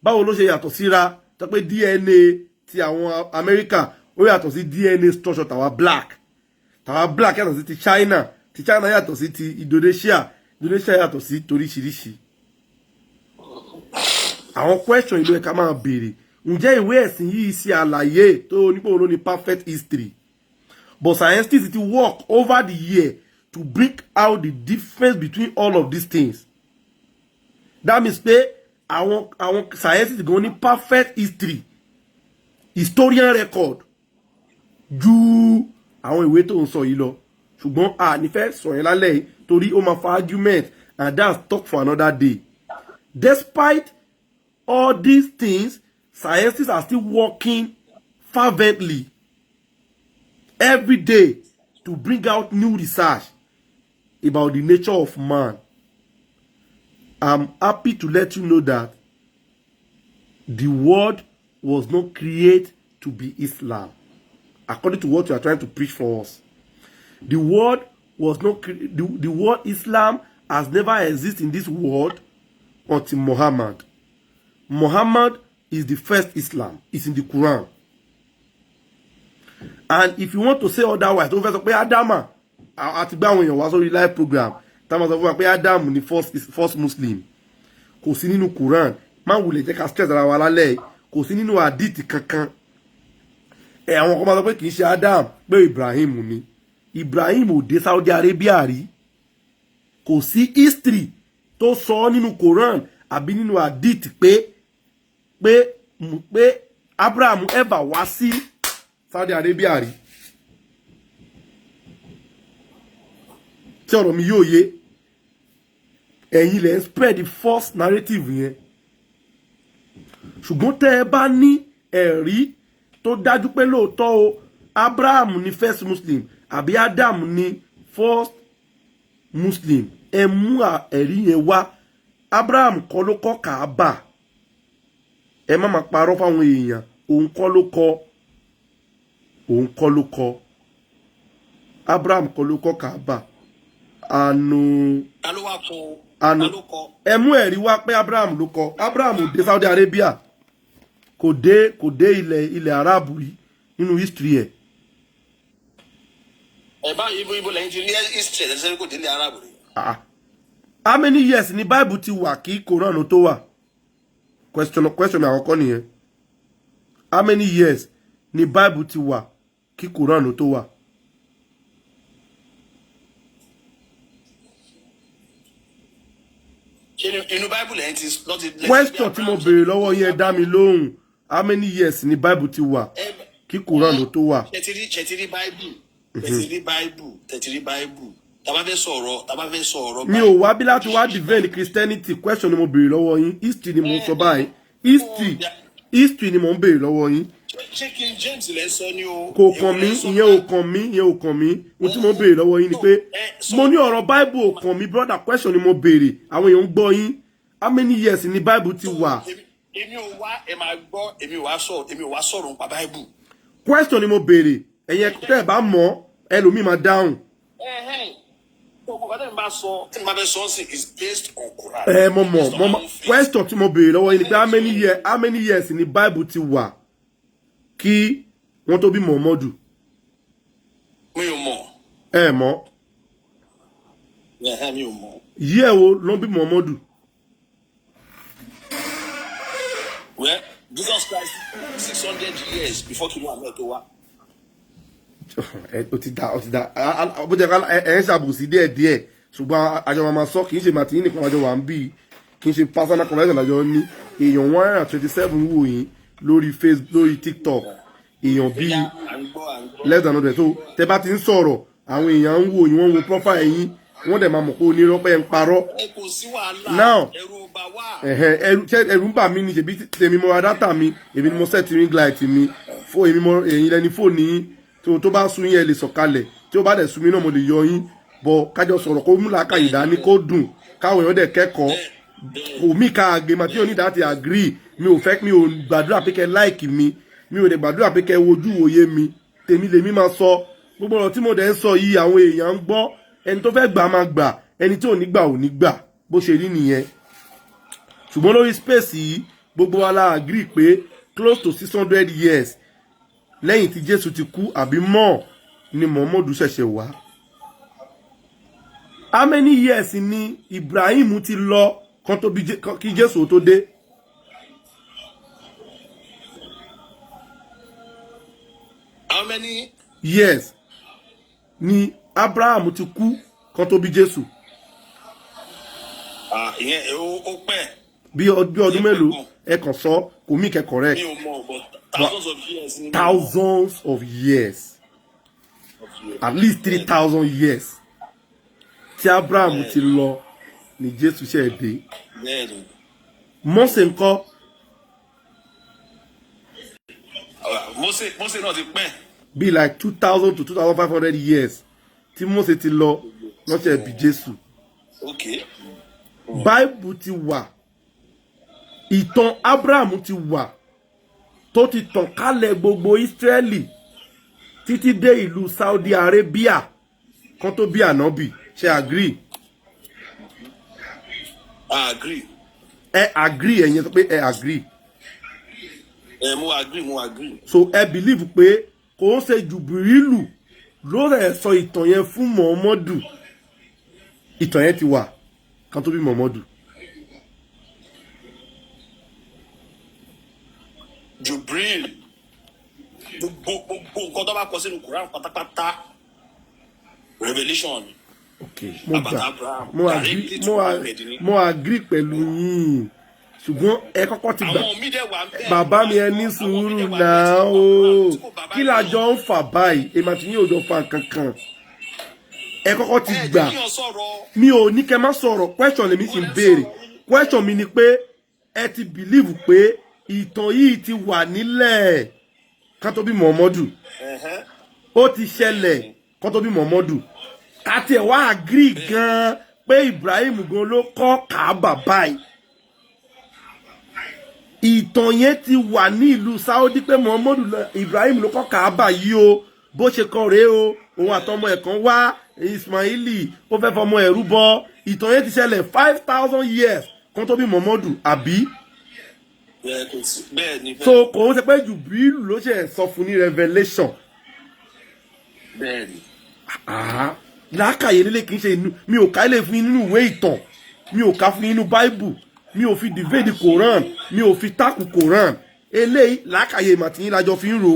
báwo ló ṣe yàtọ̀ síra tó pé DNA ti àwọn Amẹ́ríkà ó yàtọ̀ sí DNA structure tàwa black yàtọ̀ sí ti China yàtọ̀ sí ti Indonesia yàtọ̀ sí toríṣiríṣi. Àwọn question ìlú ẹ̀ka máa béèrè ǹjẹ́ ìwé ẹ̀sìn yìí ṣe àlàyé tó nípa òun ló ní perfect history but scientists ti work over the year to bring out the difference between all of these things. That means pé àwọn scientists gan ní perfect history historian record ju àwọn ìwé tó ń sọ yìí lọ ṣùgbọ́n a nífẹ̀ẹ́ sọ yẹn lálẹ́ yìí torí ó máa fa argument and that's talk for another day. Despite all these things, scientists are still working fervently every day to bring out new research about the nature of man. I'm happy to let you know that the world was not created to be Islam, according to what you are trying to preach for us. The world was not the word Islam has never existed in this world until Muhammad. Muhammad is the first Islam. It's in the Quran. And if you want to say otherwise, don't say pé Adama àti gbà àwọn èèyàn wá sórí live program tá máa sọ fún wa pé Adam ni first Muslim. Kò sí nínú Quran. Má wulẹ̀ jẹ́ ká stress ara wa lálẹ́. Kò sí nínú hadith kankan. Àwọn kan máa sọ pé kì í ṣe Adam pé Ibrahim ni. Ibrahim ò dé Saudi Arabia rí. Kò sí history tó sọ nínú Quran àbí nínú hadith pé Abraham ever wá sí Saudi Arabia rí. Tí ọ̀rọ̀ mi yóò yé ẹ̀yin lẹ spread the false narrative yẹn. Ṣùgbọ́n tẹ́ ẹ bá ní ẹ̀rí tó dájú pé lóòótọ́ o Abraham ni first Muslim àbí Adam ni first Muslim ẹ mú ẹ̀rí yẹn wá. Abraham kọ́ ló kọ́ Kaaba. Ẹ má máa parọ́ fáwọn èèyàn. Òun kọ́ ló kọ́. Abraham kọ́ ló kọ́ Kaaba. Ẹ mú ẹ̀rí wá pé Abraham ló kọ́. Abraham ò dé Saudi Arabia. Kò dé ilẹ̀ Arabu yìí nínú history ẹ̀. Ẹ bá ibo lẹ́yìn ti rí history ẹ̀ sẹ́yìn kò dé ilẹ̀ Arabu rí. How many years ni Bible ti wà kí Quran tó wà? Question mi àkọ́kọ́ nìyẹn. How many years ni Bible ti wà kí Quran tó wà? inú Bible lẹ́yìn ti lọ́ti. Question tí mo béèrè lọ́wọ́ yín ẹ dá mi lóhùn. How many years ni Bible ti wà? Kí Quran ló tó wà? Ṣẹ̀tìrí Bible. Ṣẹ̀tìrí Bible. Tàbá fẹ́ sọ̀rọ̀. Mi ò wá bí láti wá defend Christianity. Question ni mo béèrè lọ́wọ́ yín. History ni mo sọ báyìí. History ni mo ń béèrè lọ́wọ́ yín. Ṣé King James lẹ sọ ni o? Kò kàn mí, ìyẹn ò kàn mí. Ohun tí mo béèrè lọ́wọ́ yín ni pé mo ní ọ̀rọ̀ Bible ò kàn mí, brother. Question ni mo béèrè. Àwọn èèyàn ń gbọ́ yín. How many years ni Bible ti wà? Èmi ò wá ẹ máa gbọ́, èmi ò wá sọ̀rọ̀ nípa Bible. Question ni mo béèrè. Ẹ̀yin tẹ́ ẹ bá mọ̀, ẹlòmíì máa dáhùn. Tí mo bá fẹ́ sọ sí is based on Quran. Mo mọ̀. Question tí mo béèrè lọ́wọ́ yín ni pé how many years ni Bible ti wà kí wọ́n tó bí Muhammadu? Mi ò mọ̀. Ẹ mọ̀. Mi ò mọ̀. Year wo ló bí Muhammadu? Well, Jesus Christ 600 years before kí Muhammad tó wá. Ó ti dá. Bó jẹ́ ká ẹ̀ ń ṣàbùsí díẹ̀ ṣùgbọ́n àjọ máa sọ kì í ṣe màtí nìkan àjọ wà ń bí kì í ṣe personal connection àjọ ní èèyàn 127 wò yín lórí Facebook lórí TikTok èèyàn bíi less than 100. So tẹ bá ti ń sọ̀rọ̀ àwọn èèyàn ń wò yín wọ́n ń wo profile yín wọ́n dẹ̀ máa mọ̀ pé onírọ́pẹ́ ń parọ́. Now ẹ̀rù ń bà mí ní ṣèbí tèmi mo ra dátà mi èmi ni mo set ring light mi fún èmi mo èyí lẹni fóònù yín tó bá sún yín ẹ lè sọ̀kalẹ̀ tí ó bá dẹ̀ sún mi náà mo lè yọ yín bọ̀ kájọ sọ̀rọ̀ kó mú làákàyè dání kó dùn káwọn èèyàn dẹ̀ kẹ́kọ̀ọ́ omi ká àgbèmọ̀ tí onídàá ti agree mi ò gbàdúrà pé kẹ́ like mi ò dẹ̀ gbàdúrà pé kẹ́ wojú wòye mi tèmi lèmi máa sọ gbogbo ọ̀rọ̀ tí mo dẹ̀ ń sọ yìí àwọn èèyàn ń gbọ́ ẹni tó fẹ́ gbà máa gbà ẹni tí ò ní gbà ò ní gbà bó ṣe rí nìyẹn ṣùgbọ́n lórí space yìí gbogbo wa la agree pé close to 600 years lẹ́yìn tí Jésù ti kú àbí mọ́ ni Muhammadu ṣẹ̀ṣẹ̀ wá. How many years ni Ibrahim ti lọ kan tó bí kí Jésù tó dé? How many years ni Abraham ti kú kan tó bí Jésù? Ìyẹn ó pẹ́. Bí ọdún mélòó ẹ kàn sọ kò mí kẹ́ correct. Mi ò mọ̀ but thousands of years. Thousands of years. At least 3,000 years. Tí Abraham ti lọ ni Jésù ṣe dé. Mósè ńkọ́? Mósè náà ti pẹ́. Be like 2,000 to 2,500 years. Tí Mósè ti lọ wọ́n ṣe bí Jésù. Okay. Bible ti wà. Ìtàn Abraham ti wà. Tó ti tàn kálẹ̀ gbogbo Ísírẹ́lì títí dé ìlú Saudi Arabia kan tó bí ànábì. Ṣé agree? I agree. Ẹ agree ẹ̀yin sọ pé ẹ agree. Mo agree. So ẹ believe pé kò ń ṣe Jùbìrìlù ló rẹ̀ sọ ìtàn yẹn fún Muhammadu. Ìtàn yẹn ti wà kan tó bí Muhammadu. Jubril gbogbo nǹkan tó bá kọ sínú Quran pátápátá revelation. Okay, mo agree pẹ̀lú yín ṣùgbọ́n ẹ kọ́kọ́ ti gbà bàbá mi ẹ ní sùúrù náà o kí làjọ ń fà báyìí èmi àti yín ò jọ fa nǹkan kan ẹ kọ́kọ́ ti gbà mi ò ní kẹ́ má sọ̀rọ̀ question lèmi sì ń béèrè question mi ni pé ẹ ti believe pé ìtàn yìí ti wà nílẹ̀ ká tó bí Muhammadu ó ti ṣẹlẹ̀ ká tó bí Muhammadu àti ẹ̀ wá agree gan pé Ibrahim gan ló kọ́ Kaaba báyìí ìtàn yẹn ti wà ní ìlú Saudi pé Muhammadu Ibrahim ló kọ́ Kaaba yìí o bó ṣe kọ́ rèé o òun àtọmọ ẹ̀ kan wá Ismaili ó fẹ́ fọmọ ẹ̀ rúbọ ìtàn yẹn ti ṣẹlẹ̀ 5,000 years kan tó bí Muhammadu àbí. So kò ń ṣe pé Jubril ló ṣe sọ fún ní revelation. Lákàyè lélẹ̀ kì í ṣe inú mi ò ká ilé fún yín nínú ìwé ìtàn mi ò ká fún yín nínú Bible mi ò fi divide Quran mi ò fi takù Quran eléyìí lákàyè màtìyín lájọ fi ń ro.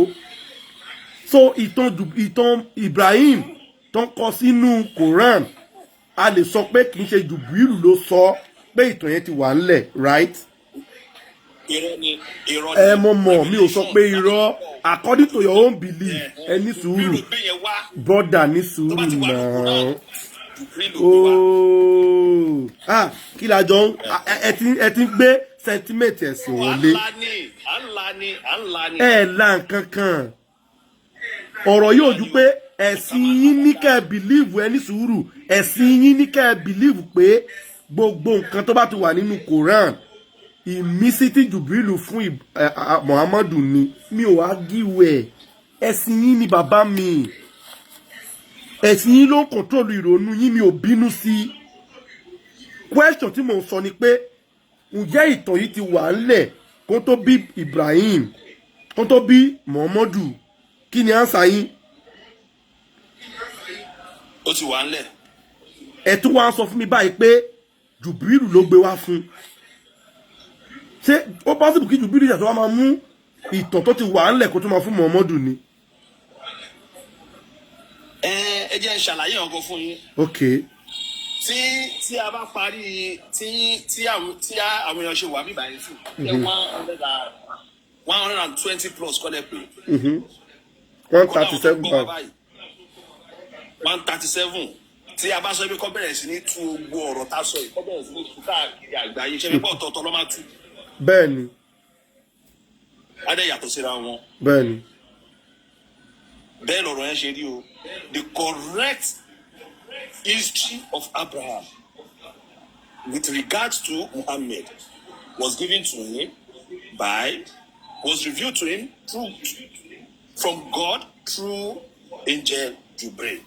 So ìtàn Ibrahim tó ń kọ sínú Quran a lè sọ pé kì í ṣe Jubril ló sọ pé ìtàn yẹn ti wà ńlẹ̀ right. irọ́ mo mọ̀ mi ò sọ pé irọ́ according to your own belief ẹ ní sùúrù brother ní sùúrù náà ooo kí la jọ ẹ ti ń gbé sentiment ẹ̀sìn wọlé ẹ là nǹkan kan ọ̀rọ̀ yóò ju pé ẹ̀sìn yín ní kẹ́ ẹ believe ẹ ní sùúrù ẹ̀sìn yín ní kẹ́ ẹ believe pé gbogbo nǹkan tó bá ti wà nínú Quran ìmísítì Jùbírìlù fún Muhammadu ni mi ò wá gíwẹ̀ ẹ̀sìn yín ni bàbá mi ẹ̀sìn yín ló ń kọ̀ntrólù ìrònú yín mi ò bínú sí question tí mò ń sọ ni pé ǹjẹ́ ìtàn yìí ti wà ńlẹ̀ kó tó bí Ibrahim kó tó bí Muhammadu kí ni ánsà yín. ó ti wà ńlẹ̀. ẹ tún wá sọ fún mi báyìí pé Jùbírìlù ló gbé wá fún ṣé ó possible kí Jùbírìlù yàtọ̀ wá máa mú ìtàn tó ti wà ńlẹ̀ kó tó máa fún Muhammadu ni. ẹ jẹ́ n ṣàlàyé ọkọ fún yín. ok. tí a bá parí tí àwọn èèyàn ṣe wà bíbá yìí fún 120 plus kọ́lẹ̀ pé. 137 báyìí. 137 tí a bá sọ pé kọ́ bẹ̀rẹ̀ sí ní tú gbogbo ọ̀rọ̀ tá a sọ yìí kọ́ bẹ̀rẹ̀ sí ní tú káàkiri àgbáyé ṣe pé ọ̀tọ̀ọ̀tọ̀ ló máa tú. bẹ́ẹ̀ni. adé yàtọ̀ síra wọn. bẹ́ẹ̀ni. bẹ́ẹ̀ lọ̀rọ̀ yẹn ṣe rí o the correct history of Abraham with regards to Muhammad was given to him was revealed to him from God through angel Jibril.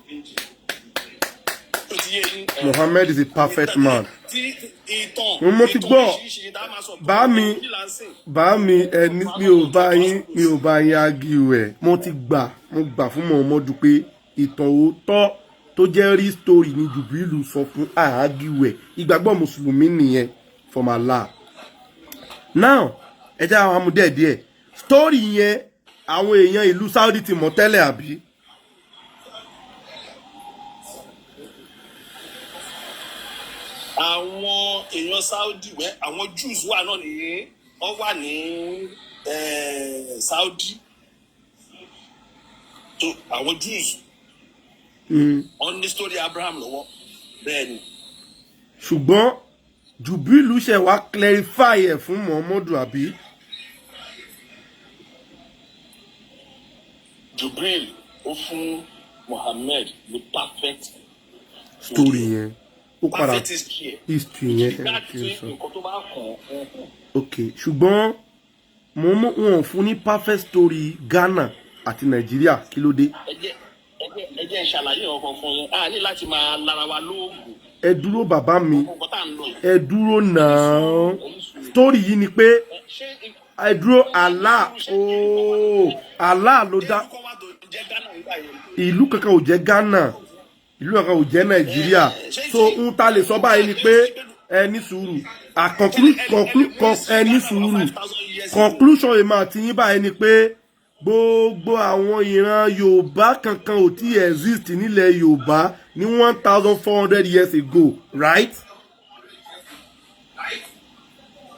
Muhammad is a perfect man. mo ti gbọ́ bá mi ẹni mi ò bá yín ágíù ẹ̀ mo gbà fún Muhammadu pé ìtàn òótọ́ tó jẹ́ rí story ní Jùbírìlù sọ fún ágíù ẹ̀ ìgbàgbọ́ mùsùlùmí nìyẹn from Allah. now ẹ jẹ́ àwọn amúdẹ́ díẹ̀ story yẹn àwọn èèyàn ìlú Saudi ti mọ̀ tẹ́lẹ̀ àbí. àwọn èèyàn Saudi àwọn Jews wà náà ní wọ́n wà ní Saudi so àwọn Jews wọ́n ní story Abraham lọ́wọ́ bẹ́ẹ̀ ni. ṣùgbọ́n Jùbírìlù ṣe wá clarify ẹ̀ fún Muhammadu àbí. Jùbírìlù ó fún Muhammad ní perfect story yẹn ó padà history yẹn ok ṣùgbọ́n wọn ò fún ní perfect story Ghana àti Nàìjíríà kí ló dé. ẹ jẹ́ ìṣàlàyé ọkàn fún yín a ní láti máa lára wa lóògùn. ẹ dúró bàbá mi ẹ dúró náà story yìí ni pé ẹ dúró Allah Allah ló dá ìlú kankan ò jẹ́ Ghana ìlú kankan ò jẹ́ Nàìjíríà so ń ta lè sọ báyìí ni pé ẹ ní sùúrù ẹ ní sùúrù conclusion èmi àti yín báyìí ni pé gbogbo àwọn ìran Yorùbá kankan ò tí exist nílẹ̀ Yorùbá ní 1400 years ago right.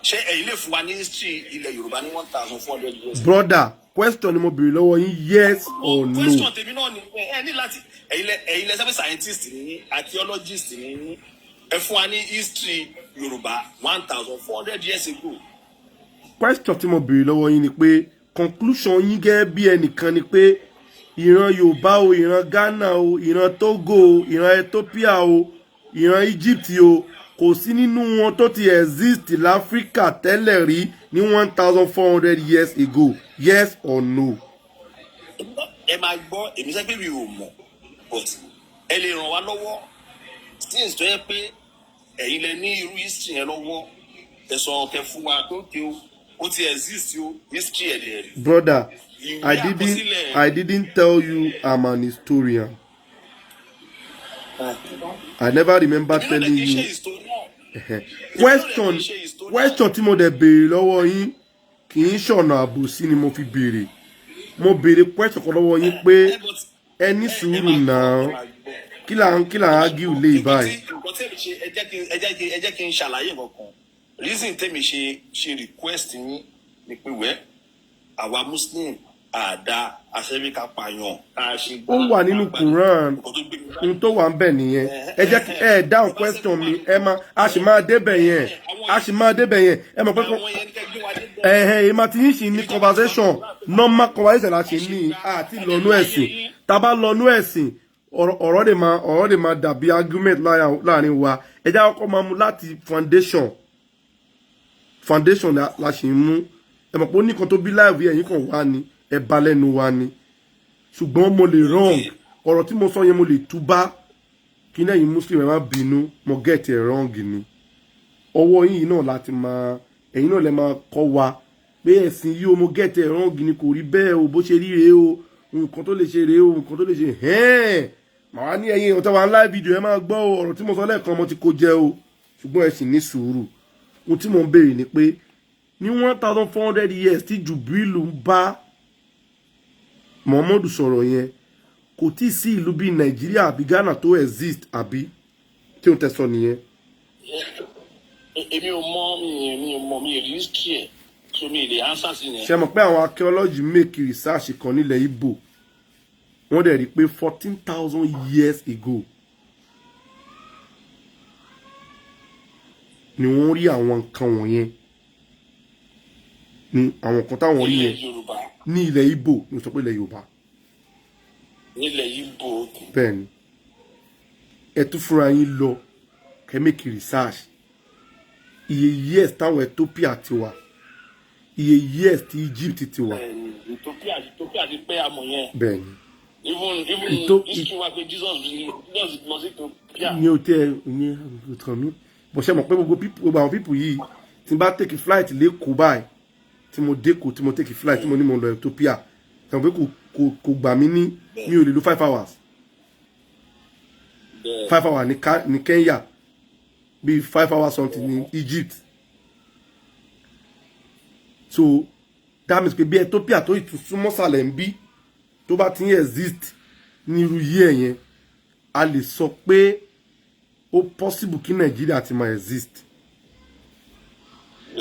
ṣé ẹ̀yin lè fún wa ní history ilẹ̀ Yorùbá ní 1400 years. brother question ni mo béèrè lọ́wọ́ yín yes or no. question tèmi náà ni ẹ ní láti ẹ̀yin lẹ sẹ́fẹ̀ scientist ni archaeologist ni ẹ fún wa ní history Yorùbá 1400 years ago. question tí mo béèrè lọ́wọ́ yín ni pé conclusion yín gẹ́gẹ́ bí ẹnìkan ni pé ìran Yorùbá o ìran Ghana o ìran Togo o ìran Ethiopia o ìran Egypt o kò sí nínú wọn tó ti exist láfíríkà tẹ́lẹ̀ rí ní 1400 years ago yes or no. ẹ máa gbọ́ èmi sẹ́ pé mi ò mọ̀ but ẹ lè ràn wá lọ́wọ́ since tó yẹ pé ẹ̀yin lẹ ní irú history yẹn lọ́wọ́ ẹ sọ ọ̀kẹ́ fún wa tó ké o ó ti exist o history ẹ̀ dẹ̀ rí. brother I didn't tell you I'm an historian. I never remember telling you. question tí mo dẹ̀ béèrè lọ́wọ́ yín kì í ṣọ̀nà àbòsí ni mo fi béèrè mo béèrè question kan lọ́wọ́ yín pé ẹ ní sùúrù náà kí là ń ágíù lé báyìí. nǹkan ẹ jẹ́ kí n ṣàlàyé nǹkan. Reason tèmi ṣe request yín ni pé wẹ́ àwa Muslim àdá àṣẹ́ríkà pààyàn ká ṣe. Ó wà nínú Quran n tó wà ń bẹ̀ nìyẹn. Ẹ jẹ́ kí ẹ dáhùn question mi a sì máa débẹ̀ yẹn ẹ mọ̀ pé ìmọ̀ tí yín sì ní conversation normal conversation la ṣe ní àti lọ́nú ẹ̀sìn tá a bá lọ́nú ẹ̀sìn ọ̀rọ̀ lè máa dàbí argument láàrin wa ẹ jẹ́ àkọ́kọ́ máa mú láti foundation la ṣe ń mú ẹ mọ̀ pé ó ní kan tó bí láìwí ẹ̀yìn kan wá ni ẹ bá lẹ́nu wa ni ṣùgbọ́n mo lè wrong ọ̀rọ̀ tí mo sọ yẹn mo lè túbá kí lẹ́yìn Muslim ẹ má bínú mo get it wrong ni ọwọ́ yìí náà láti máa ẹ̀yin náà lè máa kọ́ wa pé ẹ̀sìn yìí o mo get it wrong ni kò rí bẹ́ẹ̀ o bó ṣe rí rèé o nǹkan tó lè ṣe rèé o nǹkan tó lè ṣe màá ní ẹ̀yin ọ̀tá wa live video ẹ máa gbọ́ o ọ̀rọ̀ tí mo sọ lẹ́ẹ̀kan mo ti kó jẹ o ṣùgbọ́n ẹ sì ní sùúrù ohun tí mo ń béèrè ni pé ní 1400 years tí Jubilu ń bá Muhammadu sọ̀rọ̀ yẹn kò tí ì sí ìlú bíi Nàìjíríà àbí Ghana tó exist àbí tí ó tẹ̀sọ nìyẹn. èmi ò mọ mi rí kí ẹ so mi lè answer sí yẹn. ṣe mọ̀ pé àwọn archaeology make research kan nílẹ̀ Ìgbò wọ́n dẹ̀ rí pé 14,000 years ago ni wọ́n rí àwọn nǹkan wọ̀nyẹn ní àwọn nǹkan táwọn rí yẹn ní ilẹ̀ Ìgbò ní sọ pé ilẹ̀ Yorùbá nílẹ̀ Ìgbò bẹ́ẹ̀ ni ẹ tún fúnra yín lọ kẹ́ make research iye years táwọn Ethiopia ti wà iye years tí Egypt ti wà. Ethiopia ti pẹ́ àmọ̀ yẹn. bẹ́ẹ̀ ni even history wa pé Jesus lọ sí Ethiopia. ní o tẹ ní ọ̀tàn mi bó ṣe mọ̀ pé gbogbo àwọn people yìí tí n bá take flight lẹ́kọ̀ọ́ báyìí tí mo dẹ́kọ̀ọ́ tí mo take flight tí mo ní mo lọ Ethiopia tí mo pé kò gbà mí ní mi ò lè lo 5 hours 5 hours ní Kenya bíi 5 hours something ní Egypt so that means pé bí Ethiopia tó ìtúsúmọ́ sàlẹ̀ ń bí tó bá ti ń exist ní irú yí ẹ̀ yẹn a lè sọ pé ó possible kí Nàìjíríà ti máa exist.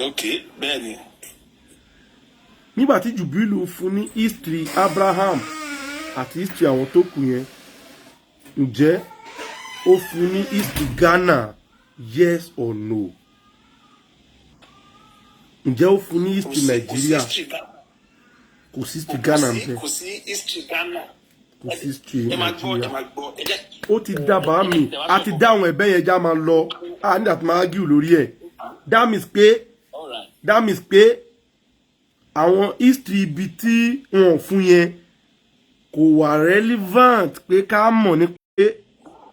ok bẹ́ẹ̀ ni. nígbà tí Jubilu fún ní history Abraham àti history àwọn tó kù yẹn ǹjẹ́ ó fún ní history Ghana yes or no? ǹjẹ́ ó fún ní history Nàìjíríà? kò sí history Ghana ń bẹ. kò sí history Ghana. kò sí history Nàìjíríà. ẹ jẹ́ ó ti dábàá mi a ti dá àwọn ẹ̀bẹ̀ yẹn já máa lọ a ní àti máa argue lórí ẹ̀ that means pé àwọn history ibi tí wọn fún yẹn kò wà relevant pé ká mọ̀ ní pé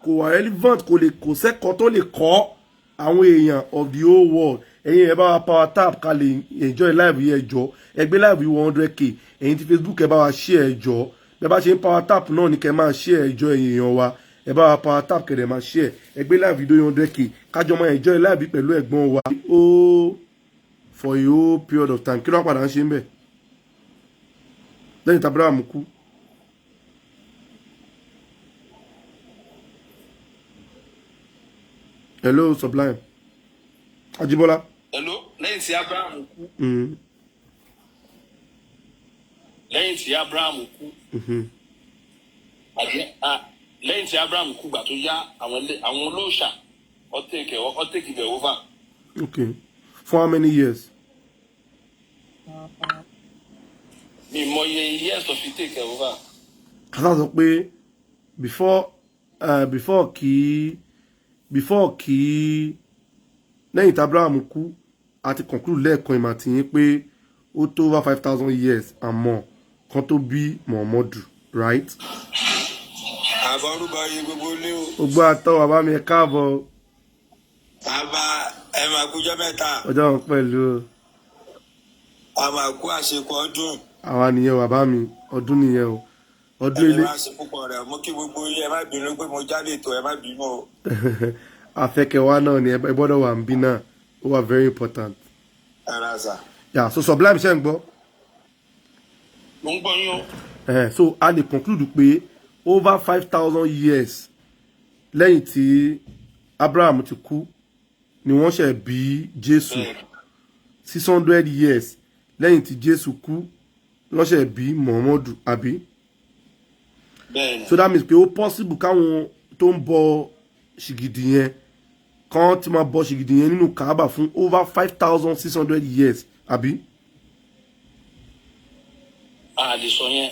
kò wà relevant kò sẹ́kọ̀ọ́ tó lè kọ́ àwọn èèyàn of the whole world ẹ̀yin ẹ̀ bá wa power tap ká lè enjoy live yẹn ẹjọ́ ẹgbẹ́ live 100k ẹ̀yin tí Facebook ẹ̀ bá wa share ẹjọ́ bẹ́ẹ̀ bá ṣe ń power tap náà ní kẹ́ máa share ẹjọ́ ẹ̀yin èèyàn wa ẹ̀ bá wa power tap kẹ̀dẹ̀ máa share ẹgbẹ́ live video 100k kájọ máa enjoy live pẹ̀lú ẹ̀gbọ́n wa ó for a whole period of time kí ló padà ń ṣe ń bẹ̀ lẹ́yìn tàbí àmú kú. Hello Sublime Ajibola. hello lẹ́yìn tí Abraham kú. lẹ́yìn tí Abraham kú. lẹ́yìn tí Abraham kú gbà tó yá àwọn olóòṣà ó take it over. Okay. For how many years? mi mọ iye years tó fi take over. kátà sọ pé before kí lẹ́yìn tí Abraham kú àti conclude lẹ́ẹ̀kan ìmọ̀ àtìyín pé ó tó over 5,000 years and more kan tó bí Muhammadu right. àbọrúbọ yìí gbogbo ní o. gbogbo àtọ bàbá mi ẹ káàbọ̀. bàbá ẹ máa kújọ mẹ́ta. ọjọ́ wọn pẹ̀lú. a máa kú àṣekọ ọdún. àwa nìyẹn bàbá mi ọdún nìyẹn o ọdún ilé. ẹ máa ṣe púpọ̀ rẹ̀ mo kí gbogbo yín ẹ má bínú pé mo jáde ètò ẹ má bínú o. afẹ́kẹ̀wá náà ni ẹ gbọ́dọ̀ wà ń bí náà ó wà very important. ara sà. yà so Sublime ṣe ń gbọ́. mo ń gbọ́ yín o. so a lè conclude pé over 5,000 years lẹ́yìn tí Abraham ti kú ni wọ́n ṣe bí Jésù 600 years lẹ́yìn tí Jésù kú wọ́n ṣe bí Muhammadu àbí. So that means pé ó possible káwọn tó ń bọ ṣìgìdì yẹn kan ti máa bọ ṣìgìdì yẹn nínú Kaaba fún over 5,600 years àbí. A lè sọ yẹn.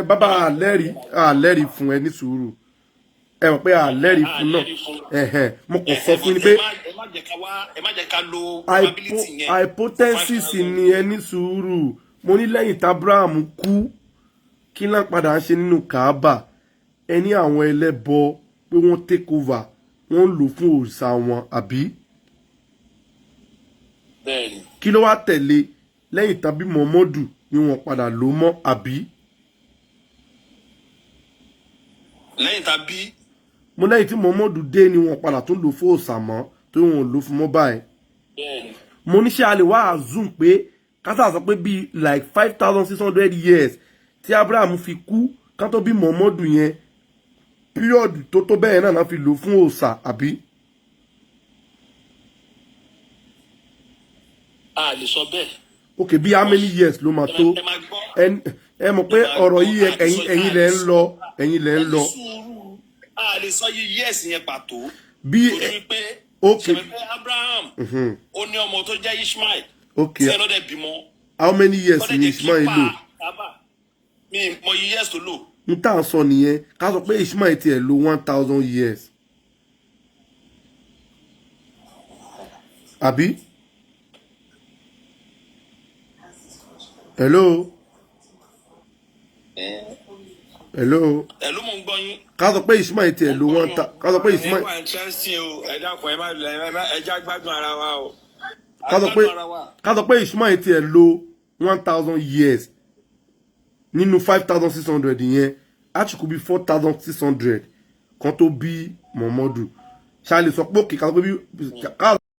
Bàbá àlẹ́rìí fún ẹ ní sùúrù ẹ mọ̀ pé àlẹ́rìí fún náà mo kàn sọ fún ni pé ẹ má jẹ́ ká lo probability yẹn. hypothesis ni ẹ ní sùúrù mo ní lẹ́yìn tí Abraham kú kí náà padà ń ṣe nínú Kaaba ẹni àwọn ẹlẹ́bọ pé wọ́n take over wọ́n lò fún òrìṣà wọn àbí. Bẹ́ẹ̀ni. Kí ló wá tẹ̀lé lẹ́yìn tàbí Muhammadu ni wọ́n padà lò mọ́ àbí. Lẹ́yìn tàbí. Mo lẹ́yìn tí Muhammadu dé ni wọ́n padà tún lò fún òòṣà mọ́ tó wọ́n lò fún mọ́ báyìí. Bẹ́ẹ̀ni. Mo ní ṣé a lè wá assume pé kásá sọ pé bíi like 5,600 years tí Abraham fi kú kán tó bí Muhammadu yẹn period tó bẹ́ẹ̀ náà fi lò fún òòṣà àbí. A lè sọ bẹ́ẹ̀. Ok, bí how many years ló máa tó ẹ mọ̀ pé ọ̀rọ̀ yìí ẹ̀yin lẹ ń lọ. A lè sọ yìí years yẹn pàtó. Bí ok Abraham ó ní ọmọ tó jẹ́ Ishmael. Ok, tí ẹ lọ́dẹ̀ bímọ. how many years ni Ishmael lò. Mi mọ iye years tó lò. N tá à ń sọ nìyẹn ká sọ pé Ishmael tiẹ̀ lò 1,000 years àbí. Hello. Hello. Hello mo ń gbọ́ yín. Ká sọ pé Ishmael tiẹ̀ lò 1,000 ká sọ pé Ishmael. Ẹ dákun ẹ já gbádùn ara wa o. Ká sọ pé Ishmael tiẹ̀ lò 1,000 years nínú 5,600 yẹn actually could be 4,600 kan tó bí Muhammadu. Ṣá lè sọ pé òkè ká sọ pé bí